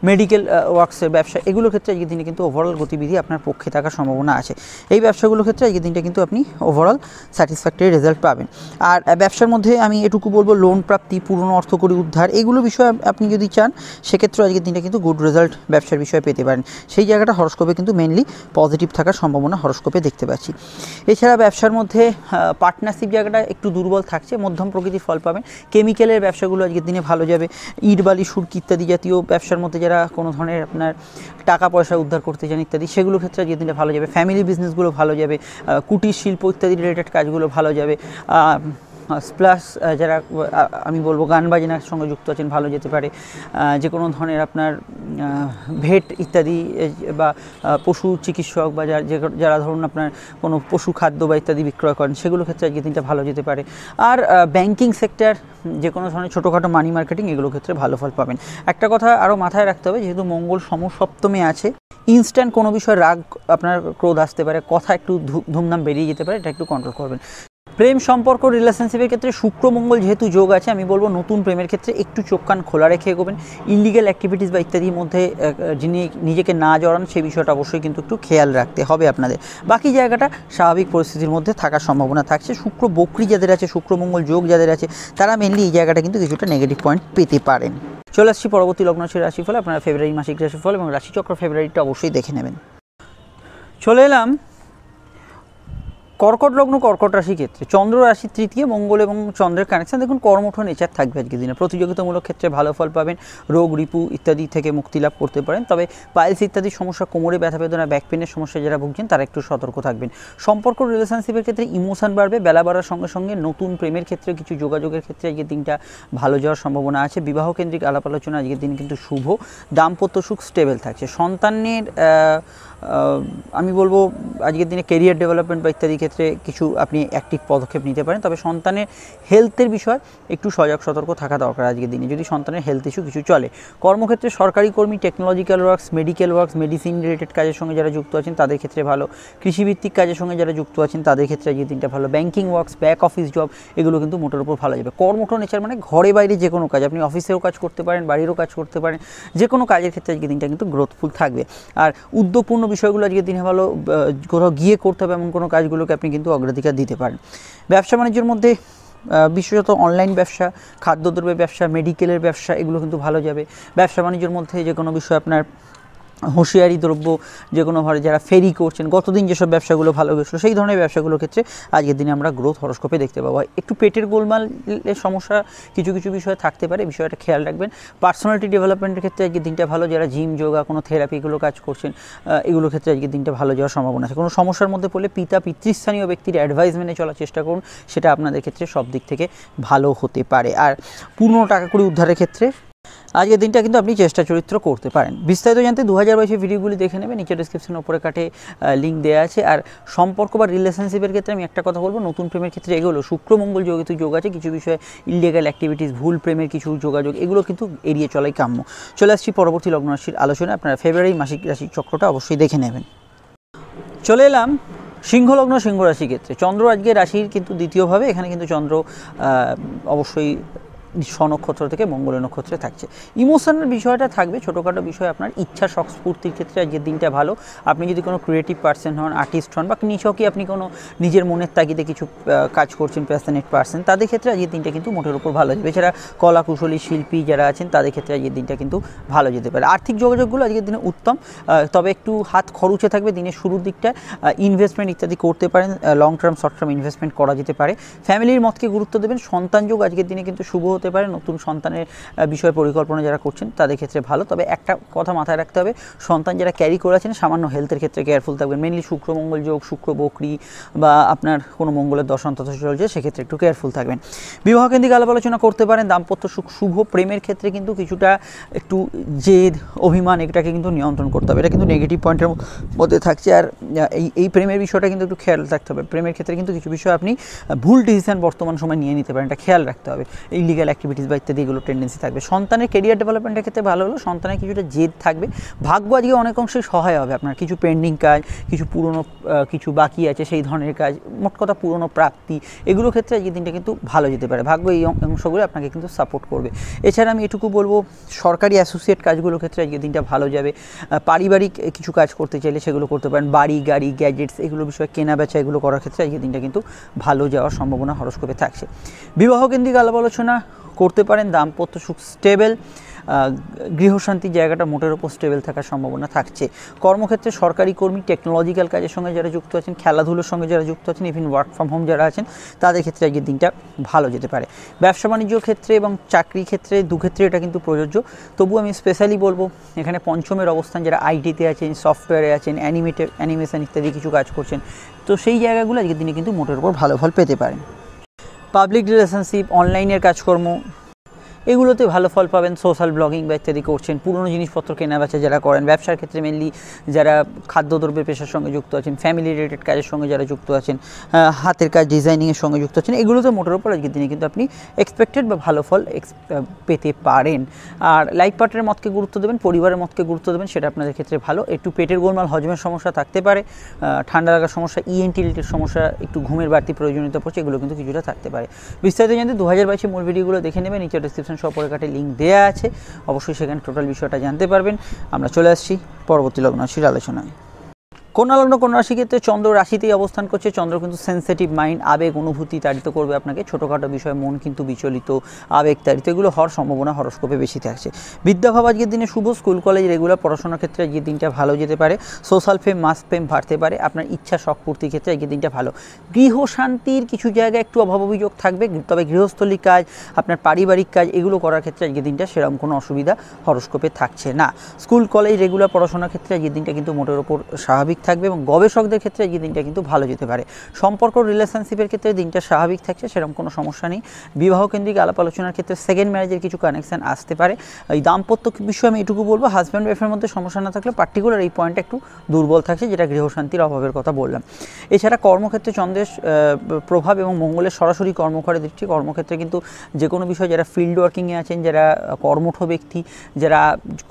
মেডিকেল ওয়ার্কসের ব্যবসা, এগুলোর ক্ষেত্রে আজকের দিনে কিন্তু ওভারঅল গতিবিধি আপনার পক্ষে থাকার সম্ভাবনা আছে। এই ব্যবসাগুলোর ক্ষেত্রে আজকের দিনটা কিন্তু আপনি ওভারঅল স্যাটিসফ্যাক্টরি রেজাল্ট পাবেন। আর ব্যবসার মধ্যে আমি এটুকু বলবো, লোন প্রাপ্তি, পুরনো অর্থকরী উদ্ধার এগুলো বিষয়ে আপনি যদি চান সেক্ষেত্রে আজকের দিনটা কিন্তু গুড রেজাল্ট ব্যবসার বিষয়ে পেতে পারেন। সেই জায়গাটা হরস্কোপে কিন্তু মেনলি পজিটিভ থাকার সম্ভাবনা হরস্কোপে দেখতে পাচ্ছি। এছাড়া ব্যবসার মধ্যে পার্টনারশিপ জায়গাটা একটু দুর্বল থাকছে, মধ্যম প্রকৃতির ফল পাবেন। কেমিক্যালের ব্যবসাগুলো আজকের দিনে ভালো যাবে। ইট বালি সুরকি ইত্যাদি জাতীয় ব্যবসার মধ্যে যারা কোনো ধরনের আপনার টাকা পয়সা উদ্ধার করতে চান ইত্যাদি, সেগুলোর ক্ষেত্রে আজকের দিনে ভালো যাবে। ফ্যামিলি বিজনেসগুলো ভালো যাবে। কুটির শিল্প ইত্যাদি রিলেটেড কাজগুলো ভালো যাবে। প্লাস যারা আমি বলবো গান বাজনার সঙ্গে যুক্ত আছেন ভালো যেতে পারে। যে কোনো ধরনের আপনার ভেট ইত্যাদি বা পশু চিকিৎসক বা যারা ধরুন আপনার কোনো পশু খাদ্য বা ইত্যাদি বিক্রয় করেন, সেগুলোর ক্ষেত্রে আজকে দিনটা ভালো যেতে পারে। আর ব্যাংকিং সেক্টর, যে কোনো ধরনের ছোটোখাটো মানি মার্কেটিং এগুলোর ক্ষেত্রে ভালো ফল পাবেন। একটা কথা আরও মাথায় রাখতে হবে, যেহেতু মঙ্গল সমসপ্তমে আছে, ইনস্ট্যান্ট কোনো বিষয়ে রাগ, আপনার ক্রোধ আসতে পারে, কথা একটু ধুমধাম বেরিয়ে যেতে পারে, এটা একটু কন্ট্রোল করবেন। প্রেম সম্পর্ক, রিলেশনশিপের ক্ষেত্রে শুক্র মঙ্গল যেহেতু যোগ আছে, আমি বলবো নতুন প্রেমের ক্ষেত্রে একটু চোখ কান খোলা রেখে এগোবেন। ইলিগাল অ্যাক্টিভিটিস বা ইত্যাদির মধ্যে যিনি নিজেকে না জড়ান সেই বিষয়টা অবশ্যই কিন্তু একটু খেয়াল রাখতে হবে আপনাদের। বাকি জায়গাটা স্বাভাবিক পরিস্থিতির মধ্যে থাকার সম্ভাবনা থাকছে। শুক্র বক্রী যাদের আছে, শুক্র মঙ্গল যোগ যাদের আছে, তারা মেনলি এই জায়গাটা কিন্তু কিছুটা নেগেটিভ পয়েন্ট পেতে পারেন। চলে আসছি পরবর্তী লগ্ন রাশিফল, আপনারা ফেব্রুয়ারি মাসিক রাশিফল এবং রাশিচক্র ফেব্রুয়ারিটা অবশ্যই দেখে নেবেন। চলে এলাম কর্কট লগ্ন কর্কট রাশি ক্ষেত্রে চন্দ্র রাশি তৃতীয়, মঙ্গল এবং চন্দ্রের কানেকশন দেখুন কর্মঠ নেচার থাকবে আজকের দিনে। প্রতিযোগিতামূলক ক্ষেত্রে ভালো ফল পাবেন, রোগ রিপু ইত্যাদি থেকে মুক্তি লাভ করতে পারেন। তবে পাইলস ইত্যাদি সমস্যা, কোমরে ব্যথা বেদনা, ব্যাক পেনের সমস্যা যারা ভুগছেন তারা একটু সতর্ক থাকবেন। সম্পর্ক রিলেশনশিপের ক্ষেত্রে ইমোশন বাড়বে, বেলা বাড়ার সঙ্গে সঙ্গে নতুন প্রেমের ক্ষেত্রে কিছু যোগাযোগের ক্ষেত্রে আজকের দিনটা ভালো যাওয়ার সম্ভাবনা আছে। বিবাহ কেন্দ্রিক আলাপ আলোচনা আজকের দিন কিন্তু শুভ, দাম্পত্য সুখ স্টেবল থাকছে। সন্তানের আমি বলবো আজকের দিনে কেরিয়ার ডেভেলপমেন্ট বা ইত্যাদি ক্ষেত্রে কিছু আপনি অ্যাক্টিভ পদক্ষেপ নিতে পারেন। তবে সন্তানের হেলথের বিষয় একটু সজাগ সতর্ক থাকা দরকার আজকের দিনে, যদি সন্তানের হেলথ ইস্যু কিছু চলে। কর্মক্ষেত্রে সরকারি কর্মী, technological works, medical works, medicine related কাজের সঙ্গে যারা যুক্ত আছেন তাদের ক্ষেত্রে ভালো। কৃষিভিত্তিক কাজের সঙ্গে যারা যুক্ত আছেন তাদের ক্ষেত্রে আজকের দিনটা ভালো। Banking works, back office job, এগুলো কিন্তু মোটের উপর ভালো যাবে। কর্মঠ নেচার মানে ঘরে বাইরে যে কোনো কাজ, আপনি অফিসেও কাজ করতে পারেন, বাড়িরও কাজ করতে পারেন, যে কোনো কাজের ক্ষেত্রে আজকের দিনটা কিন্তু গ্রোথফুল থাকবে। আর উদ্যোগপূর্ণ বিষয়গুলো আজকের দিনে ভালো, কোথাও গিয়ে করতে হবে এমন কোনো কাজগুলোকে আপনি কিন্তু অগ্রাধিকার দিতে পারেন। ব্যবসা বাণিজ্যের মধ্যে বিশেষত অনলাইন ব্যবসা, খাদ্যদ্রব্যের ব্যবসা, মেডিকেলের ব্যবসা, এগুলো কিন্তু ভালো যাবে। ব্যবসা বাণিজ্যের মধ্যে যে কোনো বিষয় আপনার হুঁশিয়ারি দ্রব্য, যে কোনোভাবে যারা ফেরি করছেন, গতদিন যেসব ব্যবসাগুলো ভালো গেছিলো সেই ধরনের ব্যবসাগুলোর ক্ষেত্রে আজকের দিনে আমরা গ্রোথ হরস্কোপে দেখতে পাবো। একটু পেটের গোলমালের সমস্যা কিছু কিছু বিষয় থাকতে পারে, বিষয়টা খেয়াল রাখবেন। পার্সোনালিটি ডেভেলপমেন্টের ক্ষেত্রে আজকের দিনটা ভালো, যারা জিম, যোগা, কোনো থেরাপি এগুলো কাজ করছেন এগুলোর ক্ষেত্রে আজকের দিনটা ভালো যাওয়ার সম্ভাবনা আছে। কোনো সমস্যার মধ্যে পড়লে পিতৃস্থানীয় ব্যক্তির অ্যাডভাইস মেনে চলার চেষ্টা করুন, সেটা আপনাদের ক্ষেত্রে সব দিক থেকে ভালো হতে পারে। আর পুরনো টাকা কড়ি উদ্ধারের ক্ষেত্রে আজকের দিনটা কিন্তু আপনি চেষ্টা চরিত্র করতে পারেন। বিস্তারিত জানতে 2022 ভিডিওগুলি দেখে নেবেন, নিচে ডিসক্রিপশনের উপরে কাটে লিঙ্ক দেওয়া আছে। আর সম্পর্ক বা রিলেশনশিপের ক্ষেত্রে আমি একটা কথা বলবো, নতুন প্রেমের ক্ষেত্রে এগুলো শুক্র মঙ্গল যেহেতু যোগ আছে, কিছু বিষয়ে ইলিগাল অ্যাক্টিভিটিস, ভুল প্রেমের কিছু যোগাযোগ, এগুলো কিন্তু এড়িয়ে চলাই কাম্য। চলে আসছি পরবর্তী লগ্ন রাশির আলোচনায়। আপনারা ফেব্রুয়ারি মাসিক রাশির চক্রটা অবশ্যই দেখে নেবেন। চলে এলাম সিংহ লগ্ন সিংহ রাশি ক্ষেত্রে। চন্দ্র আজকে রাশির কিন্তু দ্বিতীয়ভাবে, এখানে কিন্তু চন্দ্র অবশ্যই স্বনক্ষত্র থেকে মঙ্গলের নক্ষত্রে থাকছে। ইমোশনাল বিষয়টা থাকবে, ছোটোখাটো বিষয় আপনার ইচ্ছা শখ স্ফূর্তির ক্ষেত্রে আজকের দিনটা ভালো। আপনি যদি কোনো ক্রিয়েটিভ পার্সন হন, আর্টিস্ট হন, বা নিছকই আপনি কোনো নিজের মনের তাগিদে কিছু কাজ করছেন, প্যাশনেট পার্সন, তাদের ক্ষেত্রে আজকের দিনটা কিন্তু মোটের উপর ভালো যাবে। এছাড়া কলা কুশলী শিল্পী যারা আছেন তাদের ক্ষেত্রে আজকের দিনটা কিন্তু ভালো যেতে পারে। আর্থিক যোগাযোগগুলো আজকের দিনে উত্তম, তবে একটু হাত খরচে থাকবে দিনের শুরুর দিকটা। ইনভেস্টমেন্ট ইত্যাদি করতে পারেন, long term short term investment করা যেতে পারে। ফ্যামিলির মতকে গুরুত্ব দেবেন। সন্তান যোগ আজকের দিনে কিন্তু শুভ হতে পারে, নতুন সন্তানের বিষয়ে পরিকল্পনা যারা করছেন তাদের ক্ষেত্রে ভালো। তবে একটা কথা মাথায় রাখতে হবে, সন্তান যারা ক্যারি করেছেন সামান্য হেলথের ক্ষেত্রে কেয়ারফুল থাকবেন। মেনলি শুক্র মঙ্গল যোগ, শুক্র বকরি বা আপনার কোনো মঙ্গলের দশান্তর চলছে, সেক্ষেত্রে একটু কেয়ারফুল থাকবেন। বিবাহ কেন্দ্রিক আলাপ আলোচনা করতে পারেন, দাম্পত্য সুখ শুভ। প্রেমের ক্ষেত্রে কিন্তু কিছুটা একটু জেদ, অভিমান, এটাকে কিন্তু নিয়ন্ত্রণ করতে হবে, এটা কিন্তু নেগেটিভ পয়েন্টের মধ্যে থাকছে। আর এই প্রেমের বিষয়টা কিন্তু একটু খেয়াল রাখতে হবে। প্রেমের ক্ষেত্রে কিন্তু কিছু বিষয় আপনি ভুল ডিসিশন বর্তমান সময় নিয়ে নিতে পারেন, এটা খেয়াল রাখতে হবে। ইলিগাল অ্যাক্টিভিটিস বা ইত্যাদি এগুলো টেন্ডেন্সি থাকবে। সন্তানের কেরিয়ার ডেভেলপমেন্টের ক্ষেত্রে ভালো হলো, সন্তানের কিছুটা জেদ থাকবে। ভাগ্য আজকে অনেক অংশে সহায় হবে, আপনার কিছু পেন্ডিং কাজ, কিছু পুরনো কিছু বাকি আছে সেই ধরনের কাজ, মোট কথা পুরনো প্রাপ্তি, এগুলোর ক্ষেত্রে আজকের দিনটা কিন্তু ভালো যেতে পারে। ভাগ্য এই অংশগুলো আপনাকে কিন্তু সাপোর্ট করবে। এছাড়া আমি এটুকু বলবো, সরকারি অ্যাসোসিয়েট কাজগুলোর ক্ষেত্রে আজকের দিনটা ভালো যাবে। পারিবারিক কিছু কাজ করতে চাইলে সেগুলো করতে পারেন। বাড়ি গাড়ি গ্যাজেটস এগুলো বিষয়ে কেনা বেচা এগুলো করার ক্ষেত্রে আজকের দিনটা কিন্তু ভালো যাওয়ার সম্ভাবনা হরস্কোপে থাকছে। বিবাহ কেন্দ্রিক আলাপ আলোচনা করতে পারেন, দাম্পত্য সুখ স্টেবল, গৃহশান্তির জায়গাটা মোটের ওপর স্টেবল থাকার সম্ভাবনা থাকছে। কর্মক্ষেত্রে সরকারি কর্মী, টেকনোলজিক্যাল কাজের সঙ্গে যারা যুক্ত আছেন, খেলাধুলোর সঙ্গে যারা যুক্ত আছেন, ইভিন ওয়ার্ক ফ্রম হোম যারা আছেন, তাদের ক্ষেত্রে আজকের দিনটা ভালো যেতে পারে। ব্যবসা বাণিজ্য ক্ষেত্রে এবং চাকরি ক্ষেত্রে দুক্ষেত্রে এটা কিন্তু প্রযোজ্য। তবু আমি স্পেশালি বলবো, এখানে পঞ্চমের অবস্থান, যারা আইটিতে আছেন, সফটওয়্যারে আছেন, অ্যানিমেশন ইত্যাদি কিছু কাজ করছেন, তো সেই জায়গাগুলো আজকের দিনে কিন্তু মোটের উপর ভালো ফল পেতে পারেন। পাবলিক রিলেশনশিপ, অনলাইনের কাজকর্ম, এগুলোতে ভালো ফল পাবেন। সোশ্যাল ব্লগিং বা ইত্যাদি করছেন, পুরনো জিনিসপত্র কেনা বেচা যারা করেন, ব্যবসার ক্ষেত্রে মেনলি যারা খাদ্যদ্রব্যের পেশার সঙ্গে যুক্ত আছেন, ফ্যামিলি রিলেটেড কাজের সঙ্গে যারা যুক্ত আছেন, হাতের কাজ ডিজাইনিংয়ের সঙ্গে যুক্ত আছেন, এগুলোতে মোটের উপর আজকের দিনে কিন্তু আপনি এক্সপেক্টেড বা ভালো ফল পেতে পারেন। আর লাইফ পার্টনারের মতকে গুরুত্ব দেবেন, পরিবারের মতকে গুরুত্ব দেবেন, সেটা আপনাদের ক্ষেত্রে ভালো। একটু পেটের গোলমাল, হজমের সমস্যা থাকতে পারে, ঠান্ডা লাগার সমস্যা, ইএনটি রিলেটেড সমস্যা, একটু ঘুমের বাড়তি প্রয়োজনীয়তা পড়ছে, এগুলো কিন্তু কিছুটা থাকতে পারে। বিস্তারিত জানতে 2022 মূল ভিডিওগুলো দেখে নেবেন, নিচে ডিসক্রিপশন সব পরে কাটে লিঙ্ক দেওয়া আছে, অবশ্যই সেখানে টোটাল বিষয়টা জানতে পারবেন। আমরা চলে আসছি পরবর্তী লগ্ন রাশির আলোচনায়। কন্যা লগ্ন কন্যা রাশি ক্ষেত্রে চন্দ্র রাশিতেই অবস্থান করছে। চন্দ্র কিন্তু সেন্সিটিভ মাইন্ড, আবেগ অনুভূতি তাড়িত করবে আপনাকে। ছোটোখাটো বিষয়ে মন কিন্তু বিচলিত, আবেগ তাড়িত এগুলো হওয়ার সম্ভাবনা হরস্কোপে বেশি থাকছে। বিদ্যাভাব আজকের দিনে শুভ, স্কুল কলেজ রেগুলার পড়াশোনার ক্ষেত্রে আজকের দিনটা ভালো যেতে পারে। সোশ্যাল ফেম মাস ফেম বাড়তে পারে। আপনার ইচ্ছা শখ পূর্তির ক্ষেত্রে আজকের দিনটা ভালো। গৃহ শান্তির কিছু জায়গায় একটু অভাব অভিযোগ থাকবে, তবে গৃহস্থলী কাজ, আপনার পারিবারিক কাজ এগুলো করার ক্ষেত্রে আজকের দিনটা সেরকম কোনো অসুবিধা হরস্কোপে থাকছে না। স্কুল কলেজ রেগুলার পড়াশোনার ক্ষেত্রে আজকের দিনটা কিন্তু মোটের ওপর স্বাভাবিক থাকবে এবং গবেষকদের ক্ষেত্রে এই দিনটা কিন্তু ভালো যেতে পারে। সম্পর্ক রিলেশনশিপের ক্ষেত্রে দিনটা স্বাভাবিক থাকছে, সেরকম কোনো সমস্যা নেই। বিবাহ কেন্দ্রিক আলাপ আলোচনার ক্ষেত্রে সেকেন্ড ম্যারেজের কিছু কানেকশন আসতে পারে। এই দাম্পত্য বিষয়ে আমি এটুকু বলবো, হাজব্যান্ড ওয়াইফের মধ্যে সমস্যা না থাকলে পার্টিকুলার এই পয়েন্টটা একটু দুর্বল থাকছে, যেটা গৃহশান্তির অভাবের কথা বললাম। এছাড়া কর্মক্ষেত্রে চন্দ্রের প্রভাব এবং মঙ্গলের সরাসরি কর্মকরের দৃষ্টি, কর্মক্ষেত্রে কিন্তু যে কোনো বিষয় যারা ফিল্ড ওয়ার্কিংয়ে আছেন, যারা কর্মঠ ব্যক্তি, যারা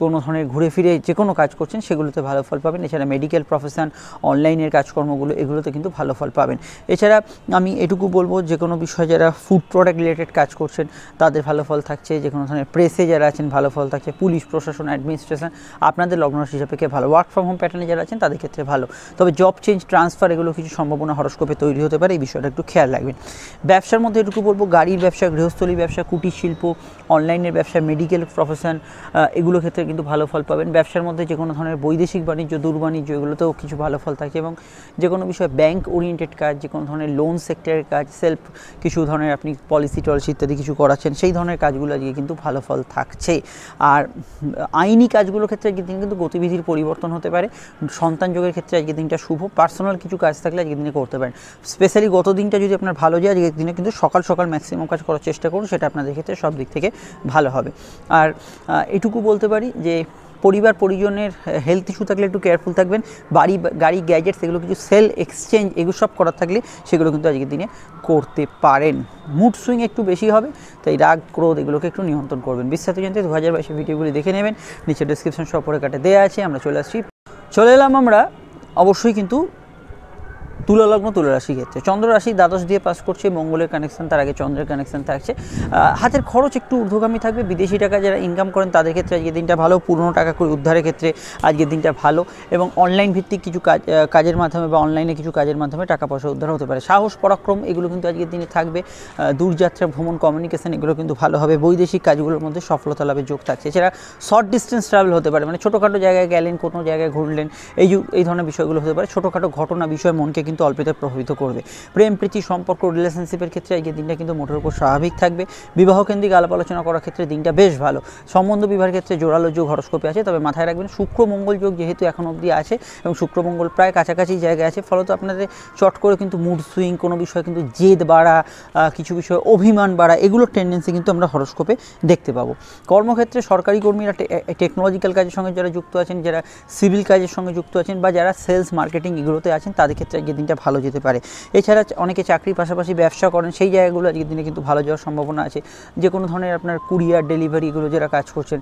কোনো ধরনের ঘুরে ফিরে যে কোনো কাজ করছেন সেগুলোতে ভালো ফল পাবেন। এছাড়া মেডিকেল প্রফেশন, অনলাইনের কাজকর্মগুলো এগুলোতে কিন্তু ভালো ফল পাবেন। এছাড়া আমি এটুকু বলবো, যে কোনো বিষয়ে যারা ফুড প্রোডাক্ট রিলেটেড কাজ করছেন তাদের ভালো ফল থাকছে। যে কোনো ধরনের প্রেসে যারা আছেন ভালো ফল থাকছে। পুলিশ প্রশাসন, অ্যাডমিনিস্ট্রেশন আপনাদের লগ্ন রাশি সাপেক্ষে ভালো। ওয়ার্ক ফ্রম হোম প্যাটার্নে যারা আছেন তাদের ক্ষেত্রে ভালো। তবে জব চেঞ্জ, ট্রান্সফার এগুলো কিছু সম্ভাবনা হরস্কোপে তৈরি হতে পারে, এই বিষয়টা একটু খেয়াল রাখবেন। ব্যবসার মধ্যে এটুকু বলবো, গাড়ির ব্যবসা, গৃহস্থলী ব্যবসা, কুটির শিল্প, অনলাইনের ব্যবসা, মেডিকেল প্রফেশন এগুলো ক্ষেত্রে কিন্তু ভালো ফল পাবেন। ব্যবসার মধ্যে যে কোনো ধরনের বৈদেশিক বাণিজ্য, দূরবাণিজ্য এগুলোতেও কিছু ভালো ফল থাকছে। এবং যে কোনো বিষয়ে ব্যাংক ওরিয়েন্টেড কাজ, যে কোনো ধরনের লোন সেক্টরের কাজ, সেলফ কিছু ধরনের আপনি পলিসি টলিসি ইত্যাদি কিছু করাচ্ছেন, সেই ধরনের কাজগুলো আজকে কিন্তু ভালো ফল থাকছে। আর আইনি কাজগুলোর ক্ষেত্রে আজকের দিন কিন্তু গতিবিধির পরিবর্তন হতে পারে। সন্তান যোগের ক্ষেত্রে আজকের দিনটা শুভ। পার্সোনাল কিছু কাজ থাকলে আজকের দিনে করতে পারেন। স্পেশালি গত দিনটা যদি আপনার ভালো যায়, আজকের দিনে কিন্তু সকাল সকাল ম্যাক্সিমাম কাজ করার চেষ্টা করুন, সেটা আপনাদের ক্ষেত্রে সব দিক থেকে ভালো হবে। আর এটুকু বলতে পারি যে পরিবার পরিজনের হেলথ ইস্যু থাকলে একটু কেয়ারফুল থাকবেন। গাড়ি গ্যাজেটস এগুলো কিছু সেল এক্সচেঞ্জ এগুলো সব করার থাকলে সেগুলো কিন্তু আজকের দিনে করতে পারেন। মুড সুইং একটু বেশি হবে, তাই রাগ ক্রোধ এগুলোকে একটু নিয়ন্ত্রণ করবেন। বিস্তারিত জানতে 2022 ভিডিওগুলি দেখে নেবেন, নিচে ডেসক্রিপশন সব পরে কাটে দেওয়া আছে। আমরা চলে এলাম আমরা অবশ্যই কিন্তু তুলা লগ্ন তুলা রাশি ক্ষেত্রে। চন্দ্র রাশি দ্বাদশ দিয়ে পাস করছে, মঙ্গলের কানেকশন, তার আগে চন্দ্রের কানেকশন থাকছে। হাতের খরচ একটু ঊর্ধ্বগামী থাকবে। বিদেশি টাকা যারা ইনকাম করেন তাদের ক্ষেত্রে আজকের দিনটা ভালো। পুরনো টাকা করে উদ্ধারের ক্ষেত্রে আজকের দিনটা ভালো। এবং অনলাইন ভিত্তিক কিছু কাজের মাধ্যমে বা অনলাইনে কিছু কাজের মাধ্যমে টাকা পয়সা উদ্ধার হতে পারে। সাহস পরাক্রম এগুলো কিন্তু আজকের দিনে থাকবে। দূরযাত্রা, ভ্রমণ, কমিউনিকেশন এগুলো কিন্তু ভালো হবে। বৈদেশিক কাজগুলোর মধ্যে সফলতা লাভের যোগ থাকছে। এছাড়া শর্ট ডিস্টেন্স ট্রাভেল হতে পারে, মানে ছোটোখাটো জায়গায় গেলেন, কোনো জায়গায় ঘুরলেন, এই ধরনের বিষয়গুলো হতে পারে। ছোটোখাটো ঘটনা বিষয় মনকে কিন্তু অল্পতে প্রভাবিত করবে। প্রেম প্রীতি সম্পর্ক রিলেশনশিপের ক্ষেত্রে আজকের দিনটা কিন্তু মোটের উপর স্বাভাবিক থাকবে। বিবাহ কেন্দ্রিক আলাপ আলোচনা করার ক্ষেত্রে দিনটা বেশ ভালো। সম্বন্ধ বিবাহের ক্ষেত্রে জোরালো যোগ হরস্কোপে আছে, তবে মাথায় রাখবেন শুক্র মঙ্গল যোগ যেহেতু এখন অবধি আছে এবং শুক্র মঙ্গল প্রায় কাছাকাছি জায়গায় আছে, ফলত আপনাদের চট করে কিন্তু মুড সুইং, কোনো বিষয়ে কিন্তু জেদ বাড়া, কিছু বিষয়ে অভিমান বাড়া এগুলোর টেন্ডেন্সি কিন্তু আমরা হরস্কোপে দেখতে পাবো। কর্মক্ষেত্রে সরকারি কর্মীরা, টেকনোলজিক্যাল কাজের সঙ্গে যারা যুক্ত আছেন, যারা সিভিল কাজের সঙ্গে যুক্ত আছেন বা যারা সেলস মার্কেটিং এগুলোতে আছেন তাদের ক্ষেত্রে আজকের দিনটা ভালো যেতে পারে। এছাড়া অনেকে চাকরির পাশাপাশি ব্যবসা করেন, সেই জায়গাগুলো আজকের দিনে কিন্তু ভালো যাওয়ার সম্ভাবনা আছে। যে কোনো ধরনের আপনার কুরিয়ার ডেলিভারি এগুলো যারা কাজ করছেন,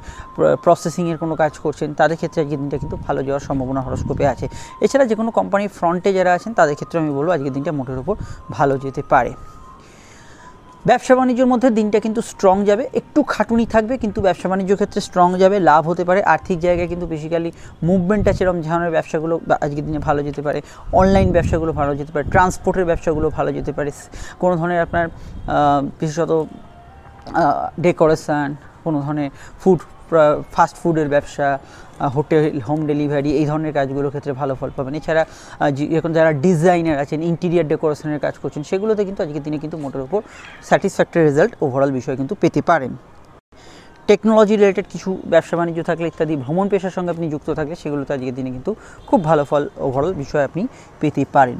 প্রসেসিংয়ের কোনো কাজ করছেন, তাদের ক্ষেত্রে আজকের দিনটা কিন্তু ভালো যাওয়ার সম্ভাবনা হরস্কোপে আছে। এছাড়া যে কোনো কোম্পানির ফ্রন্টে যারা আছেন তাদের ক্ষেত্রে আমি বলবো আজকের দিনটা মোটের উপর ভালো যেতে পারে। ব্যবসা বাণিজ্যের মধ্যে দিনটা কিন্তু স্ট্রং যাবে, একটু খাটুনি থাকবে কিন্তু ব্যবসা বাণিজ্যের ক্ষেত্রে স্ট্রং যাবে, লাভ হতে পারে। আর্থিক জায়গায় কিন্তু বেসিক্যালি মুভমেন্ট আছে, এরকম ধরনের ব্যবসাগুলো আজকের দিনে ভালো যেতে পারে। অনলাইন ব্যবসাগুলো ভালো যেতে পারে, ট্রান্সপোর্টের ব্যবসাগুলো ভালো যেতে পারে। কোনো ধরনের আপনার বিশেষত ডেকোরেশন, কোনো ধরনের ফাস্ট ফুডের ব্যবসা, হোটেল, হোম ডেলিভারি এই ধরনের কাজগুলোর ক্ষেত্রে ভালো ফল পাবেন। এছাড়া এখন যারা ডিজাইনার আছেন, ইন্টিরিয়ার ডেকোরেশনের কাজ করছেন, সেগুলোতে কিন্তু আজকের দিনে কিন্তু মোটের উপর স্যাটিসফ্যাক্টরি রেজাল্ট ওভারঅল বিষয় কিন্তু পেতে পারেন। টেকনোলজি রিলেটেড কিছু ব্যবসা বাণিজ্য থাকলে ইত্যাদি, ভ্রমণ পেশার সঙ্গে আপনি যুক্ত থাকলে সেগুলোতে আজকের দিনে কিন্তু খুব ভালো ফল ওভারঅল বিষয় আপনি পেতে পারেন।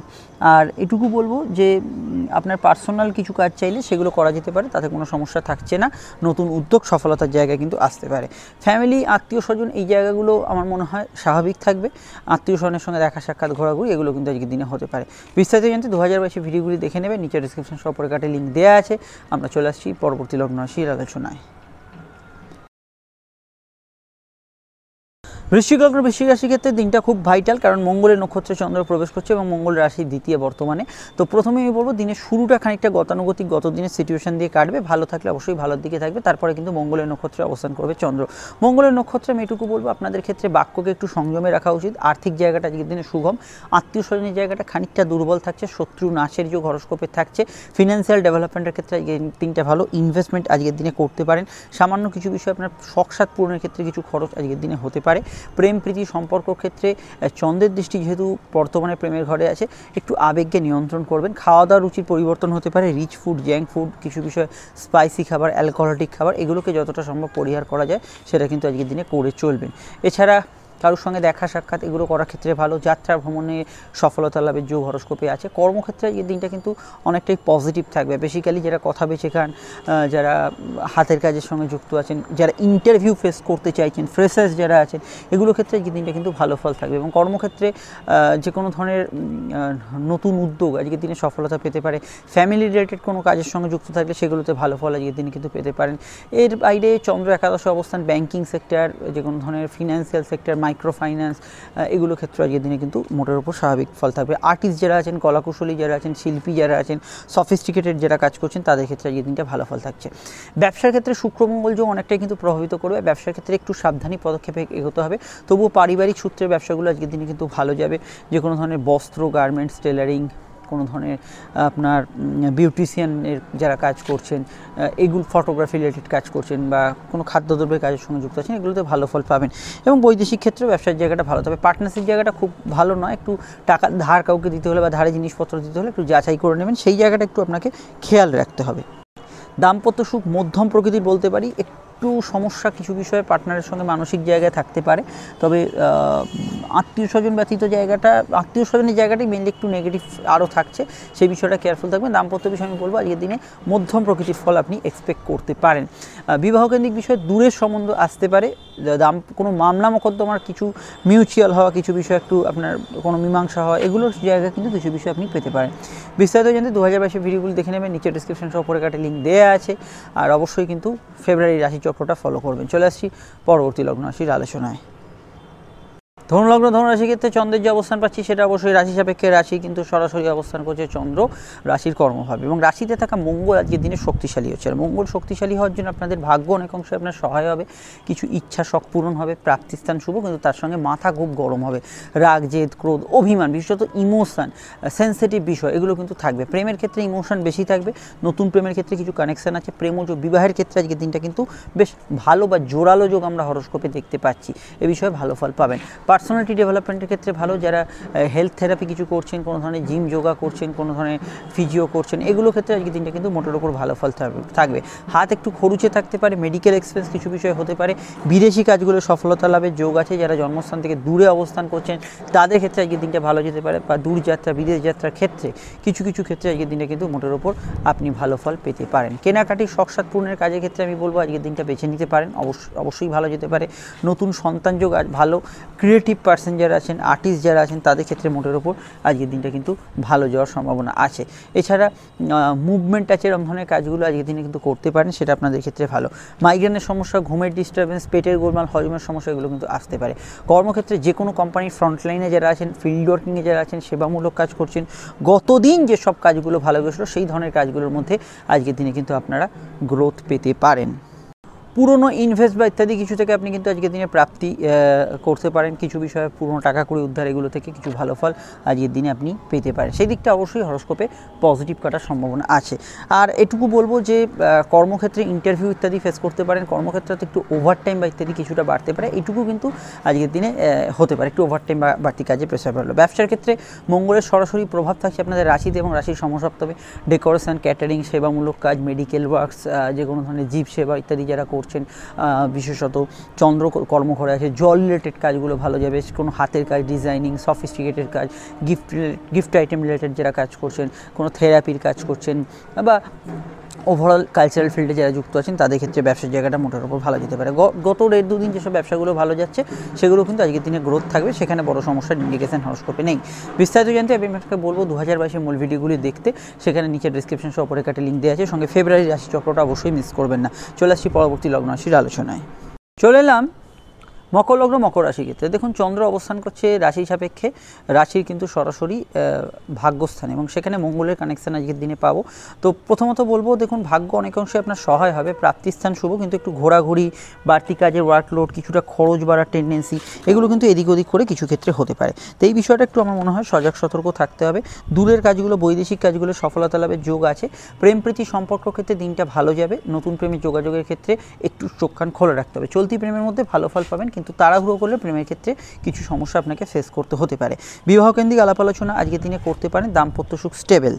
আর এটুকু বলবো যে আপনার পার্সোনাল কিছু কাজ চাইলে সেগুলো করা যেতে পারে, তাতে কোনো সমস্যা থাকছে না। নতুন উদ্যোগ সফলতার জায়গায় কিন্তু আসতে পারে। ফ্যামিলি, আত্মীয় স্বজন এই জায়গাগুলো আমার মনে হয় স্বাভাবিক থাকবে। আত্মীয় স্বজনের সঙ্গে দেখা সাক্ষাৎ, ঘোরাঘুরি এগুলো কিন্তু আজকের দিনে হতে পারে। বিস্তারিত জানতে 2022 ভিডিওগুলি দেখে নেবেন, নিচে ডিসক্রিপশন সব পরে কাটে লিঙ্ক দেওয়া আছে। আমরা চলে আসছি পরবর্তী লগ্ন রাশির আলোচনায়। বৃশ্চিক লগ্ন বৃশ্চিক রাশির ক্ষেত্রে দিনটা খুব ভাইটাল, কারণ মঙ্গলের নক্ষত্রে চন্দ্র প্রবেশ করছে এবং মঙ্গল রাশির দ্বিতীয় বর্তমানে। তো প্রথমে আমি বলবো দিনের শুরুটা খানিকটা গতানুগতিক গত দিনের সিচুয়েশন দিয়ে কাটবে, ভালো থাকলে অবশ্যই ভালোর দিকে থাকবে। তারপরে কিন্তু মঙ্গলের নক্ষত্রে অবস্থান করবে চন্দ্র। মঙ্গলের নক্ষত্রে আমি এটুকু বলবো আপনাদের ক্ষেত্রে বাক্যকে একটু সংযমে রাখা উচিত। আর্থিক জায়গাটা আজকের দিনে সুগম, আত্মীয় স্বজনের জায়গাটা খানিকটা দুর্বল থাকছে, শত্রু নাশের যোগ হরস্কোপে থাকছে। ফিনান্সিয়াল ডেভেলপমেন্টের ক্ষেত্রে আজকের দিনটা ভালো, ইনভেস্টমেন্ট আজকের দিনে করতে পারেন। সামান্য কিছু বিষয় আপনার শখসাদ পূরণের ক্ষেত্রে কিছু খরচ আজকের দিনে হতে পারে। প্রেম প্রীতি সম্পর্ক ক্ষেত্রে চন্দ্রের দৃষ্টি যেহেতু বর্তমানে প্রেমের ঘরে আছে, একটু আবেগকে নিয়ন্ত্রণ করবেন। খাওয়া দাওয়ার রুচির পরিবর্তন হতে পারে, রিচ ফুড, জ্যাঙ্ক ফুড, কিছু বিষয় স্পাইসি খাবার, অ্যালকোহলিক খাবার, এগুলোকে যতটা সম্ভব পরিহার করা যায় সেটা কিন্তু আজকের দিনে করে চলবেন। এছাড়া কারোর সঙ্গে দেখা সাক্ষাৎ এগুলো করার ক্ষেত্রে ভালো, যাত্রা ভ্রমণে সফলতা লাভের যোগ হরস্কোপে আছে। কর্মক্ষেত্রে এই দিনটা কিন্তু অনেকটাই পজিটিভ থাকবে। বেসিক্যালি যারা কথা বেছে খান, যারা হাতের কাজের সঙ্গে যুক্ত আছেন, যারা ইন্টারভিউ ফেস করতে চাইছেন, ফ্রেশার্স যারা আছেন, এগুলো ক্ষেত্রে এই দিনটা কিন্তু ভালো ফল থাকবে। এবং কর্মক্ষেত্রে যে কোনো ধরনের নতুন উদ্যোগ আজকের দিনে সফলতা পেতে পারে। ফ্যামিলি রিলেটেড কোনো কাজের সঙ্গে যুক্ত থাকলে সেগুলোতে ভালো ফল আজকের দিনে কিন্তু পেতে পারেন। এর বাইরে চন্দ্র একাদশে অবস্থান, ব্যাংকিং সেক্টর, যে কোনো ধরনের ফিনান্সিয়াল সেক্টর, মাইক্রো ফাইন্যান্স, এগুলো ক্ষেত্রে আজকের দিনে কিন্তু মোটের উপর স্বাভাবিক ফল থাকবে। আর্টিস্ট যারা আছেন, কলাকুশলী যারা আছেন, শিল্পী যারা আছেন, সফিস্টিকেটেড যারা কাজ করছেন, তাদের ক্ষেত্রে আজকের দিনটা ভালো ফল থাকছে। ব্যবসার ক্ষেত্রে শুক্র মঙ্গল যোগ অনেকটাই কিন্তু প্রভাবিত করবে। ব্যবসার ক্ষেত্রে একটু সাবধানী পদক্ষেপে এগোতে হবে। তবুও পারিবারিক সূত্রে ব্যবসাগুলো আজকের দিনে কিন্তু ভালো যাবে। যে কোনো ধরনের বস্ত্র, গার্মেন্টস, টেলারিং, কোনো ধরনের আপনার বিউটিশিয়ানের যারা কাজ করছেন, এগুলো ফটোগ্রাফি রিলেটেড কাজ করছেন বা কোনো খাদ্যদ্রব্যের কাজের সঙ্গে যুক্ত আছেন, এগুলোতে ভালো ফল পাবেন। এবং বৈদেশিক ক্ষেত্রে ব্যবসার জায়গাটা ভালো, তবে পার্টনারশিপ জায়গাটা খুব ভালো নয়। একটু টাকা ধার কাউকে দিতে হলে বা ধারে জিনিসপত্র দিতে হলে একটু যাচাই করে নেবেন, সেই জায়গাটা একটু আপনাকে খেয়াল রাখতে হবে। দাম্পত্য সুখ মধ্যম প্রকৃতির বলতে পারি, একটু সমস্যা কিছু বিষয়ে পার্টনারের সঙ্গে মানসিক জায়গায় থাকতে পারে। তবে আত্মীয় স্বজন ব্যতীত জায়গাটা, আত্মীয় স্বজনের জায়গাটাই মেনলি একটু নেগেটিভ আরও থাকছে, সেই বিষয়টা কেয়ারফুল থাকবেন। দাম্পত্য বিষয়ে আমি বলবো আজকের দিনে মধ্যম প্রকৃতির ফল আপনি এক্সপেক্ট করতে পারেন। বিবাহকেন্দ্রিক বিষয়ে দূরের সম্বন্ধ আসতে পারে, কোনো মামলা মোকদ্দমার কিছু মিউচুয়াল হওয়া, কিছু বিষয় একটু আপনার কোনো মীমাংসা হওয়া, এগুলোর জায়গা কিন্তু কিছু বিষয় আপনি পেতে পারেন। বিস্তারিত জানতে 2022 ভিডিওগুলো দেখে নেবেন, নিচে ডিসক্রিপশন সহ উপরে কাটে লিঙ্ক দেওয়া আছে। আর অবশ্যই কিন্তু ফেব্রুয়ারি রাশিচক্রটা ফলো করবেন। চলে আসছি পরবর্তী লগ্ন রাশির আলোচনায়। ধনুলগ্ন ধনুরাশির ক্ষেত্রে চন্দ্রের যে অবস্থান পাচ্ছি সেটা অবশ্যই রাশি সাপেক্ষে রাশি, কিন্তু সরাসরি অবস্থান করছে চন্দ্র রাশির কর্মভাবে। এবং রাশিতে থাকা মঙ্গল আজকের দিনে শক্তিশালী হচ্ছে। আর মঙ্গল শক্তিশালী হওয়ার জন্য আপনাদের ভাগ্য অনেক অংশে আপনার সহায় হবে, কিছু ইচ্ছা শখ পূরণ হবে, প্রাপ্তিস্থান শুভ, কিন্তু তার সঙ্গে মাথা খুব গরম হবে। রাগ, জেদ, ক্রোধ, অভিমান, বিশেষত ইমোশান, সেন্সিটিভ বিষয় এগুলো কিন্তু থাকবে। প্রেমের ক্ষেত্রে ইমোশান বেশি থাকবে, নতুন প্রেমের ক্ষেত্রে কিছু কানেকশান আছে। প্রেমজ বিবাহের ক্ষেত্রে আজকের দিনটা কিন্তু বেশ ভালো বা জোরালো যোগ আমরা হরস্কোপে দেখতে পাচ্ছি, এ বিষয়ে ভালো ফল পাবেন। পার্সোনালিটি ডেভেলপমেন্টের ক্ষেত্রে ভালো, যারা হেলথ থেরাপি কিছু করছেন, কোনো ধরনের জিম যোগা করছেন, কোনো ধরনের ফিজিও করছেন, এগুলো ক্ষেত্রে আজকে দিনটা কিন্তু মোটের ওপর ভালো ফল থাকবে। হাত একটু খরুচে থাকতে পারে, মেডিকেল এক্সপেন্স কিছু বিষয় হতে পারে। বিদেশি কাজগুলো সফলতা লাভের যোগ আছে। যারা জন্মস্থান থেকে দূরে অবস্থান করছেন তাদের ক্ষেত্রে আজকের দিনটা ভালো যেতে পারে, বা দূর যাত্রা, বিদেশ যাত্রার ক্ষেত্রে কিছু কিছু ক্ষেত্রে আজকের দিনটা কিন্তু মোটের ওপর আপনি ভালো ফল পেতে পারেন। কেনাকাটি শখসাদ পূরণের কাজের ক্ষেত্রে আমি বলবো আজকের দিনটা বেছে নিতে পারেন, অবশ্যই ভালো যেতে পারে। নতুন সন্তান যোগ ভালো। ক্রিয়েটিভ পার্সন যারা আছেন, আর্টিস্ট যারা আছেন, তাদের ক্ষেত্রে মোটের ওপর আজকের দিনটা কিন্তু ভালো যাওয়ার সম্ভাবনা আছে। এছাড়া মুভমেন্ট আছে, এরকম ধরনের কাজগুলো আজকের দিনে কিন্তু করতে পারেন, সেটা আপনাদের ক্ষেত্রে ভালো। মাইগ্রেনের সমস্যা, ঘুমের ডিস্টারবেন্স, পেটের গোলমাল, হজমের সমস্যা, এগুলো কিন্তু আসতে পারে। কর্মক্ষেত্রে যে কোনো কোম্পানির ফ্রন্টলাইনে যারা আছেন, ফিল্ড ওয়ার্কিংয়ে যারা আছেন, সেবামূলক কাজ করছেন, গতদিন যেসব কাজগুলো ভালো গেছিলো সেই ধরনের কাজগুলোর মধ্যে আজকের দিনে কিন্তু আপনারা গ্রোথ পেতে পারেন। পুরনো ইনভেস্ট বা ইত্যাদি কিছু থেকে আপনি কিন্তু আজকের দিনে প্রাপ্তি করতে পারেন। কিছু বিষয়ে পুরনো টাকা কড়ি উদ্ধার, এগুলো থেকে কিছু ভালো ফল আজকের দিনে আপনি পেতে পারেন। সেই দিকটা অবশ্যই হরস্কোপে পজিটিভ কাটার সম্ভাবনা আছে। আর এটুকু বলবো যে কর্মক্ষেত্রে ইন্টারভিউ ইত্যাদি ফেস করতে পারেন। কর্মক্ষেত্রে একটু ওভারটাইম বা ইত্যাদি কিছুটা বাড়তে পারে, এটুকু কিন্তু আজকের দিনে হতে পারে, একটু ওভারটাইম বা বাড়তি কাজে প্রেসার বাড়লো। ব্যবসার ক্ষেত্রে মঙ্গলের সরাসরি প্রভাব থাকছে আপনাদের রাশিতে এবং রাশির সমসপ্তমে। ডেকোরেশন, ক্যাটারিং, সেবামূলক কাজ, মেডিকেল ওয়ার্কস, যে কোনো ধরনের জীব সেবা ইত্যাদি যারা করছেন, বিশেষত চন্দ্র কর্মঘরে আছে, জল রিলেটেড কাজগুলো ভালো যাবে। কোনো হাতের কাজ, ডিজাইনিং, সফিস্টিকেটেড কাজ, গিফট আইটেম রিলেটেড যারা কাজ করছেন, কোনো থেরাপির কাজ করছেন, বা ওভারঅল কালচারাল ফিল্ডে যারা যুক্ত আছেন, তাদের ক্ষেত্রে ব্যবসার জায়গাটা মোটের উপর ভালো যেতে পারে। গত 1-2 দিন যেসব ব্যবসাগুলো ভালো যাচ্ছে সেগুলো কিন্তু আজকের দিনে গ্রোথ থাকবে, সেখানে বড় সমস্যার ইন্ডিকেশন হরস্কোপে নেই। বিস্তারিত জানতে আমি আপনাকে বলবো 2022 মূল ভিডিওগুলি দেখতে, সেখানে নিচে ডিসক্রিপশন সহ উপরে কাটে লিঙ্ক দেওয়া আছে। সঙ্গে ফেব্রুয়ারি রাশি চক্রটা অবশ্যই মিস করবেন না। চলে আসছি পরবর্তী লগ্ন রাশির আলোচনায়। চলে এলাম মকর লগ্ন মকর রাশির ক্ষেত্রে দেখুন চন্দ্র অবস্থান করছে রাশি সাপেক্ষে, রাশির কিন্তু সরাসরি ভাগ্যস্থানে, এবং সেখানে মঙ্গলের কানেকশান আজকের দিনে পাবো। তো প্রথমত বলবো দেখুন ভাগ্য অনেক অংশে আপনার সহায় হবে, প্রাপ্তিস্থান শুভ, কিন্তু একটু ঘোরাঘুরি, বাড়তি কাজের ওয়ার্কলোড, কিছুটা খরচ বাড়ার টেন্ডেন্সি, এগুলো কিন্তু এদিক ওদিক করে কিছু ক্ষেত্রে হতে পারে। তো এই বিষয়টা একটু আমার মনে হয় সজাগ সতর্ক থাকতে হবে। দূরের কাজগুলো, বৈদেশিক কাজগুলো সফলতা লাভের যোগ আছে। প্রেম প্রীতি সম্পর্ক ক্ষেত্রে দিনটা ভালো যাবে। নতুন প্রেমের যোগাযোগের ক্ষেত্রে একটু চোখ কান খোলা রাখতে হবে। চলতি প্রেমের মধ্যে ভালো ফল পাবেন, কিন্তু তাড়াহুড়ো করলে প্রেমের ক্ষেত্রে কিছু সমস্যা আপনাকে ফেস করতে হতে পারে। বিবাহকেন্দ্রিক আলাপ আলোচনা আজকের দিনে করতে পারেন। দাম্পত্য সুখ স্টেবল।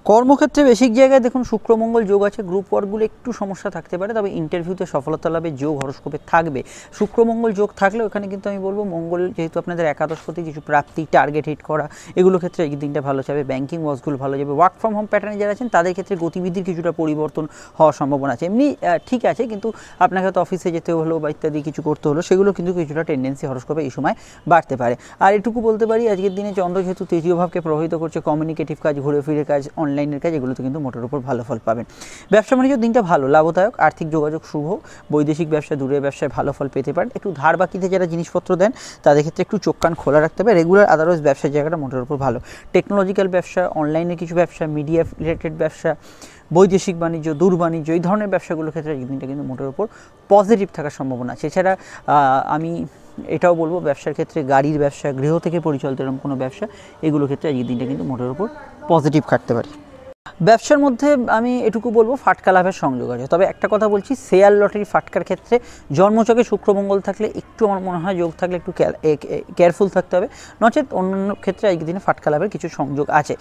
কর্মক্ষেত্রে বেসিক জায়গায় দেখুন শুক্রমঙ্গল যোগ আছে। গ্রুপ ওয়ার্কগুলো একটু সমস্যা থাকতে পারে, তবে ইন্টারভিউতে সফলতা লাভের যোগ হরস্কোপে থাকবে। শুক্রমঙ্গল যোগ থাকলেও এখানে কিন্তু আমি বলবো মঙ্গল যেহেতু আপনাদের একাদশপতি, কিছু প্রাপ্তি, টার্গেট হিট করা, এগুলো ক্ষেত্রে এই দিনটা ভালো যাবে। ব্যাঙ্কিং ওয়ার্কসগুলো ভালো যাবে। ওয়ার্ক ফ্রম হোম প্যাটার্নে যারা আছেন তাদের ক্ষেত্রে গতিবিধির কিছুটা পরিবর্তন হওয়ার সম্ভাবনা আছে। এমনি ঠিক আছে, কিন্তু আপনাকে হয়তো অফিসে যেতে হলো বা ইত্যাদি কিছু করতে হলো, সেগুলো কিন্তু কিছুটা টেন্ডেন্সি হরস্কোপে এই সময় বাড়তে পারে। আর এটুকু বলতে পারি আজকের দিনে চন্দ্র যেহেতু তৃতীয় ভাবকে প্রভাবিত করছে, কমিউনিকেটিভ কাজ, ঘুরে ফিরে কাজ, অনলাইনের কাজ, এগুলোতে কিন্তু মোটের উপর ভালো ফল পাবেন। ব্যবসা বাণিজ্য দিনটা ভালো, লাভদায়ক। আর্থিক যোগাযোগ শুভ। বৈদেশিক ব্যবসা, দূরের ব্যবসায় ভালো ফল পেতে পারেন। একটু ধার বাকিতে যারা জিনিসপত্র দেন তাদের ক্ষেত্রে একটু চোখ কান খোলা রাখতে হবে। রেগুলার আদারওয়াইজ ব্যবসার জায়গাটা মোটের উপর ভালো। টেকনোলজিক্যাল ব্যবসা, অনলাইনে কিছু ব্যবসা, মিডিয়া রিলেটেড ব্যবসা, বৈদেশিক বাণিজ্য, দূর বাণিজ্য, এই ধরনের ব্যবসাগুলোর ক্ষেত্রে এই দিনটা কিন্তু মোটের উপর পজিটিভ থাকার সম্ভাবনা আছে। এছাড়া আমি এটাও বলবো ব্যবসার ক্ষেত্রে গাড়ির ব্যবসা, গৃহ থেকে পরিচালিত এরকম কোনো ব্যবসা, এগুলোর ক্ষেত্রে এই দিনটা কিন্তু মোটের উপর পজিটিভ থাকতে পারে। ব্যবসার মধ্যে আমি এটুকু বলবো ফাটকা লাভের সংযোগ আছে। তবে একটা কথা বলছি, শেয়ার লটারি ফাটকার ক্ষেত্রে জন্মচকে শুক্রমঙ্গল থাকলে একটু আমার মনে হয় যোগ থাকলে একটু কেয়ারফুল থাকতে হবে। নচেত অন্যান্য ক্ষেত্রে এই দিনে ফাটকা লাভের কিছু সংযোগ আছে।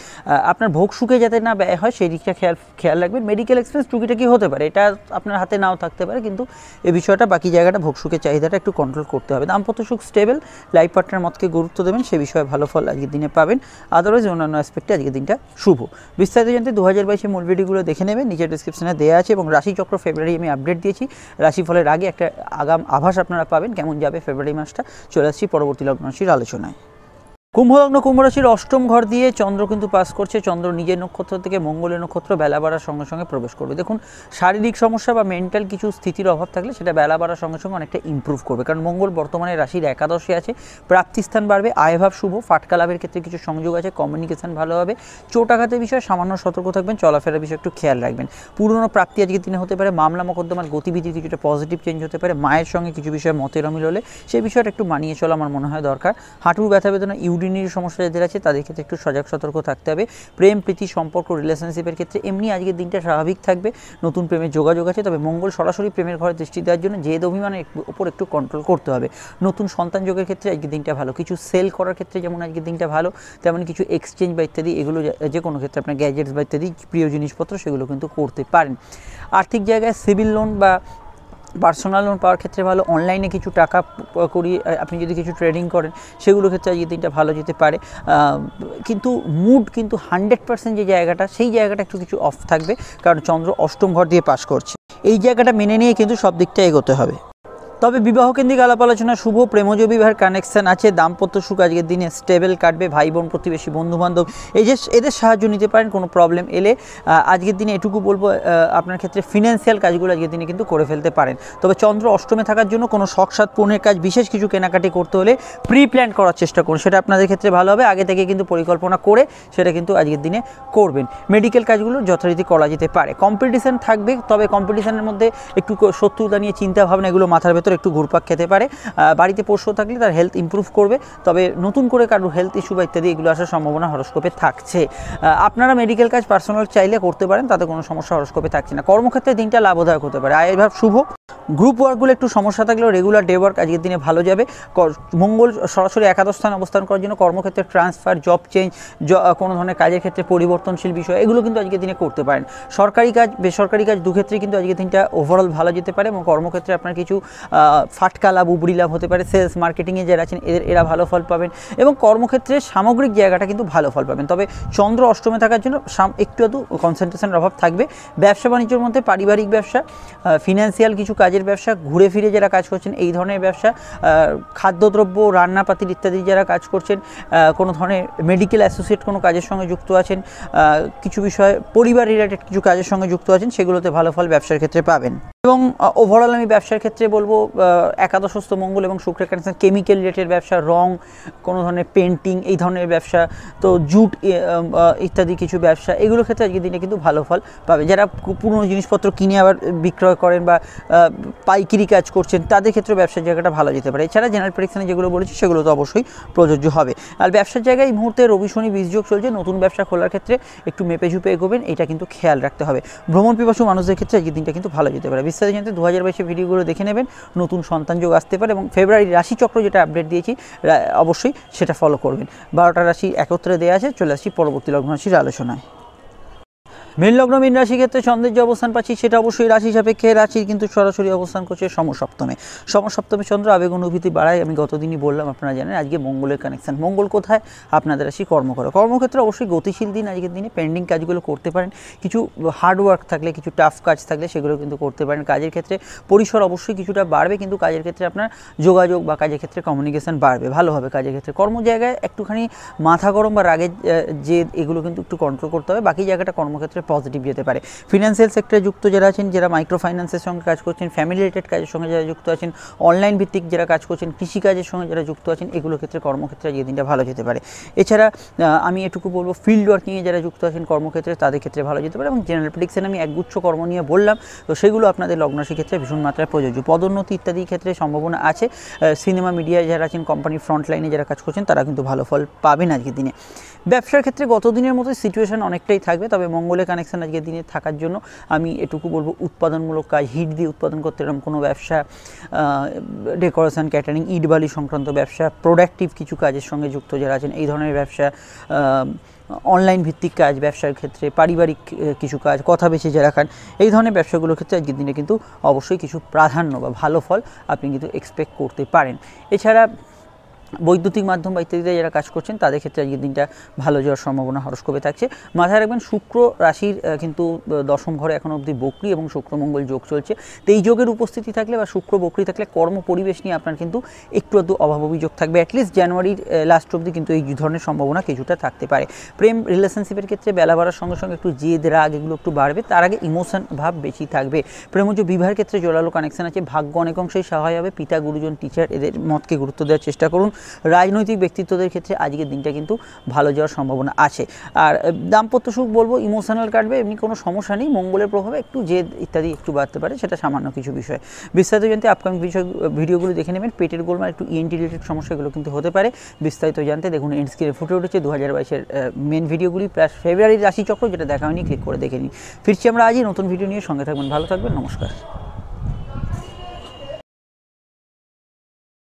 আপনার ভোগ সুখে যাতে না ব্যয় হয় সেই দিকটা খেয়াল রাখবেন। মেডিকেল এক্সপেন্স টুকিটাকি হতে পারে, এটা আপনার হাতে নাও থাকতে পারে, কিন্তু এই বিষয়টা বাকি জায়গাটা ভোগ সুখের চাহিদাটা একটু কন্ট্রোল করতে হবে। দাম্পত্য সুখ স্টেবল। লাইফ পার্টনার মতকে গুরুত্ব দেবেন, সে বিষয়ে ভালো ফল আজকের দিনে পাবেন। আদারওয়াইজ অন্যান্য অ্যাসপেক্টে আজকের দিনটা শুভ। বিস্তারিত জানতে 2022 মূল ভিডিওগুলো দেখে নেবেন, নিচের ডিসক্রিপশনে দেওয়া আছে। এবং রাশিচক্র ফেব্রুয়ারি আমি আপডেট দিয়েছি, রাশিফলের আগে একটা আগাম আভাস আপনারা পাবেন কেমন যাবে ফেব্রুয়ারি মাসটা। চলে আসছি পরবর্তী লগ্ন রাশির আলোচনায়। কুম্ভ লগ্ন কুম্ভ রাশির অষ্টম ঘর দিয়ে চন্দ্র কিন্তু পাস করছে। চন্দ্র নিজের নক্ষত্র থেকে মঙ্গলের নক্ষত্র বেলা বাড়ার সঙ্গে সঙ্গে প্রবেশ করবে। দেখুন শারীরিক সমস্যা বা মেন্টাল কিছু স্থিতির অভাব থাকলে সেটা বেলা বাড়ার সঙ্গে সঙ্গে অনেকটা ইম্প্রুভ করবে, কারণ মঙ্গল বর্তমানে রাশির একাদশে আছে। প্রাপ্তিস্থান বাড়বে, আয়ভাব শুভ। ফাটকা লাভের ক্ষেত্রে কিছু সংযোগ আছে, কমিউনিকেশন ভালো হবে। চোট আঘাতের বিষয়ে সামান্য সতর্ক থাকবেন, চলাফেরার বিষয়ে একটু খেয়াল রাখবেন। পুরনো প্রাপ্তি আজকের দিনে হতে পারে। মামলা মোকদ্দমার গতিবিধির কিছুটা পজিটিভ চেঞ্জ হতে পারে। মায়ের সঙ্গে কিছু বিষয়ে মতের অমিল হলে সেই বিষয়টা একটু মানিয়ে চলা আমার মনে হয় দরকার। হাঁটুর ব্যথা বেদনা, ইউরিনের সমস্যা আছে তাদের ক্ষেত্রে একটু সজাগ সতর্ক থাকতে হবে। প্রেম প্রীতি সম্পর্ক, রিলেশনশিপের ক্ষেত্রে এমনি আজকের দিনটা স্বাভাবিক থাকবে। নতুন প্রেমের যোগাযোগ আছে, তবে মঙ্গল সরাসরি প্রেমের ঘরে দৃষ্টি দেওয়ার জন্য জেদ অভিমানের উপর একটু কন্ট্রোল করতে হবে। নতুন সন্তান যোগের ক্ষেত্রে আজকের দিনটা ভালো। কিছু সেল করার ক্ষেত্রে যেমন আজকের দিনটা ভালো, তেমন কিছু এক্সচেঞ্জ বা ইত্যাদি, এগুলো যে কোনো ক্ষেত্রে আপনার গ্যাজেটস বা ইত্যাদি প্রিয় জিনিসপত্র সেগুলো কিন্তু করতে পারেন। আর্থিক জায়গায় সিভিল লোন বা পার্সোনাল লোন পাওয়ার ক্ষেত্রে ভালো। অনলাইনে কিছু টাকা করিয়ে আপনি যদি কিছু ট্রেডিং করেন সেগুলোর ক্ষেত্রে আজকের দিনটা ভালো যেতে পারে। কিন্তু মুড কিন্তু 100% যে জায়গাটা, সেই জায়গাটা একটু কিছু অফ থাকবে, কারণ চন্দ্র অষ্টম ঘর দিয়ে পাস করছে। এই জায়গাটা মেনে নিয়ে কিন্তু সব দিকটা এগোতে হবে। তবে বিবাহকেন্দ্রিক আলাপ আলোচনা শুভ। প্রেমজ বিবাহের কানেকশান আছে। দাম্পত্য সুখ আজকের দিনে স্টেবল কাটবে। ভাই বোন, প্রতিবেশী, বন্ধুবান্ধব এদের সাহায্য নিতে পারেন কোনো প্রবলেম এলে। আজকের দিনে এটুকু বলবো আপনার ক্ষেত্রে ফিনান্সিয়াল কাজগুলো আজকের দিনে কিন্তু করে ফেলতে পারেন। তবে চন্দ্র অষ্টমে থাকার জন্য কোনো শখ সাধ পূর্ণের কাজ, বিশেষ কিছু কেনাকাটি করতে হলে প্রি প্ল্যান করার চেষ্টা করুন, সেটা আপনাদের ক্ষেত্রে ভালো হবে। আগে থেকে কিন্তু পরিকল্পনা করে সেটা কিন্তু আজকের দিনে করবেন। মেডিকেল কাজগুলো যথারীতি করা যেতে পারে। কম্পিটিশান থাকবে, তবে কম্পিটিশানের মধ্যে একটু শত্রুতা নিয়ে চিন্তাভাবনা এগুলো মাথার ভেতর একটু ঘুরপাক খেতে পারে। বাড়িতে পোষ্য থাকলে তার হেলথ ইমপ্রুভ করবে, তবে নতুন করে কারোর হেলথ ইস্যু বা ইত্যাদি এগুলো আসার সম্ভাবনা হরস্কোপে থাকছে। আপনারা মেডিকেল কাজ পার্সোনাল চাইলে করতে পারেন, তাতে কোনো সমস্যা হরস্কোপে থাকছে না। কর্মক্ষেত্রে দিনটা লাভদায়ক হতে পারে। আয়ভাব শুভ। গ্রুপ ওয়ার্কগুলো একটু সমস্যা থাকলেও রেগুলার ডে ওয়ার্ক আজকের দিনে ভালো যাবে। মঙ্গল সরাসরি একাদশ স্থান অবস্থান করার জন্য কর্মক্ষেত্রে ট্রান্সফার, জব চেঞ্জ, কোনো ধরনের কাজের ক্ষেত্রে পরিবর্তনশীল বিষয় এগুলো কিন্তু আজকের দিনে করতে পারেন। সরকারি কাজ, বেসরকারি কাজ দুক্ষেত্রে কিন্তু আজকের দিনটা ওভারঅল ভালো যেতে পারে। এবং কর্মক্ষেত্রে আপনার কিছু ফাটকা লাভ, উবড়ি লাভ হতে পারে। সেলস মার্কেটিংয়ে যারা আছেন এরা ভালো ফল পাবেন, এবং কর্মক্ষেত্রে সামগ্রিক জায়গাটা কিন্তু ভালো ফল পাবেন। তবে চন্দ্র অষ্টমে থাকার জন্য একটু কনসেন্ট্রেশনের অভাব থাকবে। ব্যবসা বাণিজ্যের মধ্যে পারিবারিক ব্যবসা, ফিনান্সিয়াল কিছু কাজের ব্যবসা, ঘুরে ফিরে যারা কাজ করছেন এই ধরনের ব্যবসা, খাদ্যদ্রব্য, রান্নাপাতির ইত্যাদি যারা কাজ করছেন, কোনো ধরনের মেডিকেল অ্যাসোসিয়েট কোনো কাজের সঙ্গে যুক্ত আছেন, কিছু বিষয় পরিবার রিলেটেড কিছু কাজের সঙ্গে যুক্ত আছেন, সেগুলোতে ভালো ফল ব্যবসার ক্ষেত্রে পাবেন। এবং ওভারঅল আমি ব্যবসার ক্ষেত্রে বলবো একাদশস্থ মঙ্গল এবং শুক্রের কানেকশন, কেমিক্যাল রিলেটেড ব্যবসা, রং, কোনো ধরনের পেন্টিং, এই ধরনের ব্যবসা, তো জুট ইত্যাদি কিছু ব্যবসা, এগুলোর ক্ষেত্রে আজকের দিনে কিন্তু ভালো ফল পাবে। যারা পুরনো জিনিসপত্র কিনে আবার বিক্রয় করেন বা পাইকারি কাজ করছেন, তাদের ক্ষেত্রে ব্যবসার জায়গাটা ভালো যেতে পারে। এছাড়া জেনারেল প্রেডিকশনে যেগুলো বলেছি সেগুলো তো অবশ্যই প্রযোজ্য হবে। আর ব্যবসার জায়গায় এই মুহূর্তে রবি শনি বীজযোগ চলছে, নতুন ব্যবসা খোলার ক্ষেত্রে একটু মেপে ঝুপে এগোবেন, এটা কিন্তু খেয়াল রাখতে হবে। ভ্রমণ পিপাসু মানুষদের ক্ষেত্রে আজকের দিনটা কিন্তু ভালো যেতে পারে। বিস্তারিত জানতে 2022 ভিডিওগুলো দেখে নেবেন, নতুন সন্তান যোগ আসতে পারে এবং ফেব্রুয়ারি রাশিচক্র যেটা আপডেট দিয়েছি অবশ্যই সেটা ফলো করবেন। 12টা রাশি একত্রে দেওয়া আছে। চলে আসছি পরবর্তী লগ্ন রাশির আলোচনায়। মীন লগ্ন মীন রাশি ক্ষেত্রে চন্দ্রের যে অবস্থান পাচ্ছি সেটা অবশ্যই রাশি সাপেক্ষে। রাশির কিন্তু সরাসরি অবস্থান করছে সমসপ্তমে। সমসপ্তমে চন্দ্র আবেগ অনুভূতি বাড়ায়, আমি গতদিনই বললাম, আপনারা জানেন। আজকে মঙ্গলের কানেকশন, মঙ্গল কোথায়? আপনাদের রাশি কর্মকর। কর্মক্ষেত্রে অবশ্যই গতিশীল দিন আজকের দিনে। পেন্ডিং কাজগুলো করতে পারেন, কিছু হার্ডওয়ার্ক থাকলে, কিছু টাফ কাজ থাকলে সেগুলো কিন্তু করতে পারেন। কাজের ক্ষেত্রে পরিসর অবশ্যই কিছুটা বাড়বে, কিন্তু কাজের ক্ষেত্রে আপনার যোগাযোগ বা কাজের ক্ষেত্রে কমিউনিকেশন বাড়বে, ভালো হবে কাজের ক্ষেত্রে। কর্ম জায়গায় একটুখানি মাথা গরম বা রাগের যে এগুলো কিন্তু একটু কন্ট্রোল করতে হবে, বাকি জায়গাটা কর্মক্ষেত্রে পজিটিভ যেতে পারে। ফিনান্সিয়াল সেক্টরে যুক্ত যারা আছেন, যারা মাইক্রো ফাইন্যান্সের সঙ্গে কাজ করছেন, ফ্যামিলি রিলেটেড কাজের সঙ্গে যারা যুক্ত আছেন, অনলাইন ভিত্তিক যারা কাজ করছেন, কৃষিকাজের সঙ্গে যারা যুক্ত আছেন, এগুলোর ক্ষেত্রে কর্মক্ষেত্রে আজকের দিনটা ভালো যেতে পারে। এছাড়া আমি এটুকু বলবো, ফিল্ড ওয়ার্কিংয়ে যারা যুক্ত আছেন কর্মক্ষেত্রে, তাদের ক্ষেত্রে ভালো যেতে পারে। এবং জেনারেল প্রেডিকশন আমি একগুচ্ছ কর্ম নিয়ে বললাম, তো সেগুলো আপনাদের লগ্নরাশির ক্ষেত্রে ভীষণ মাত্রায় প্রযোজ্য। পদোন্নতি ইত্যাদি ক্ষেত্রে সম্ভাবনা আছে। সিনেমা মিডিয়ায় যারা আছেন, কোম্পানির ফ্রন্ট লাইনে যারা কাজ করছেন, তারা কিন্তু ভালো ফল পাবেন আজকের দিনে। ব্যবসার ক্ষেত্রে গত দিনের মতো সিচুয়েশন অনেকটাই থাকবে, তবে মঙ্গলের কানেকশন আজকের দিনে থাকার জন্য আমি এটুকু বলবো, উৎপাদনমূলক কাজ, হিট দিয়ে উৎপাদন করতে এরকম কোনো ব্যবসা, ডেকোরেশন, ক্যাটারিং, ইট বালি সংক্রান্ত ব্যবসা, প্রোডাক্টিভ কিছু কাজের সঙ্গে যুক্ত যারা আছেন, এই ধরনের ব্যবসা, অনলাইন ভিত্তিক কাজ, ব্যবসার ক্ষেত্রে পারিবারিক কিছু কাজ, কথা বেছে যারা খান, এই ধরনের ব্যবসাগুলোর ক্ষেত্রে আজকের দিনে কিন্তু অবশ্যই কিছু প্রাধান্য বা ভালো ফল আপনি কিন্তু এক্সপেক্ট করতে পারেন। এছাড়া বৈদ্যুতিক মাধ্যম বা ইত্যাদিতে যারা কাজ করছেন, তাদের ক্ষেত্রে আজকের দিনটা ভালো যাওয়ার সম্ভাবনা হরস্কোপে থাকছে। মাথায় রাখবেন, শুক্র রাশির কিন্তু দশম ঘরে এখনও অবধি বক্রি এবং শুক্র মঙ্গল যোগ চলছে। তো এই যোগের উপস্থিতি থাকলে বা শুক্র বক্রি থাকলে কর্ম পরিবেশ নিয়ে আপনার কিন্তু একটু অভাব অভিযোগ থাকবে। অ্যাটলিস্ট জানুয়ারির লাস্ট অবধি কিন্তু এই ধরনের সম্ভাবনা কিছুটা থাকতে পারে। প্রেম রিলেশনশিপের ক্ষেত্রে বেলা বাড়ার সঙ্গে সঙ্গে একটু জেদ, রাগ এগুলো একটু বাড়বে, তার আগে ইমোশন ভাব বেশি থাকবে। প্রেমজ বিবাহের ক্ষেত্রে জোরালো কানেকশন আছে। ভাগ্য অনেক অংশেই সহায় হবে। পিতা, গুরুজন, টিচার এদের মতকে গুরুত্ব দেওয়ার চেষ্টা করুন। রাজনৈতিক ব্যক্তিত্বদের ক্ষেত্রে আজকের দিনটা কিন্তু ভালো যাওয়ার সম্ভাবনা আছে। আর দাম্পত্য সুখ বলবো ইমোশনাল কাটবে, এমনি কোনো সমস্যা নেই। মঙ্গলের প্রভাবে একটু জেদ ইত্যাদি একটু বাড়তে পারে, সেটা সামান্য কিছু বিষয়। বিস্তারিত জানতে আপকামিং ভিডিওগুলো দেখে নেবেন। পেটের গোলমাল, একটু ইএনটি রিলেটেড সমস্যা, এগুলো কিন্তু হতে পারে। বিস্তারিত জানতে দেখুন এন্ড স্ক্রিনে ফুটে উঠেছে 2022-এর মেন ভিডিওগুলি, প্লাস ফেব্রুয়ারির রাশিচক্র যেটা দেখা হয়নি, ক্লিক করে দেখে নিন। ফিরছি আমরা আজই নতুন ভিডিও নিয়ে, সঙ্গে থাকবেন, ভালো থাকবেন, নমস্কার।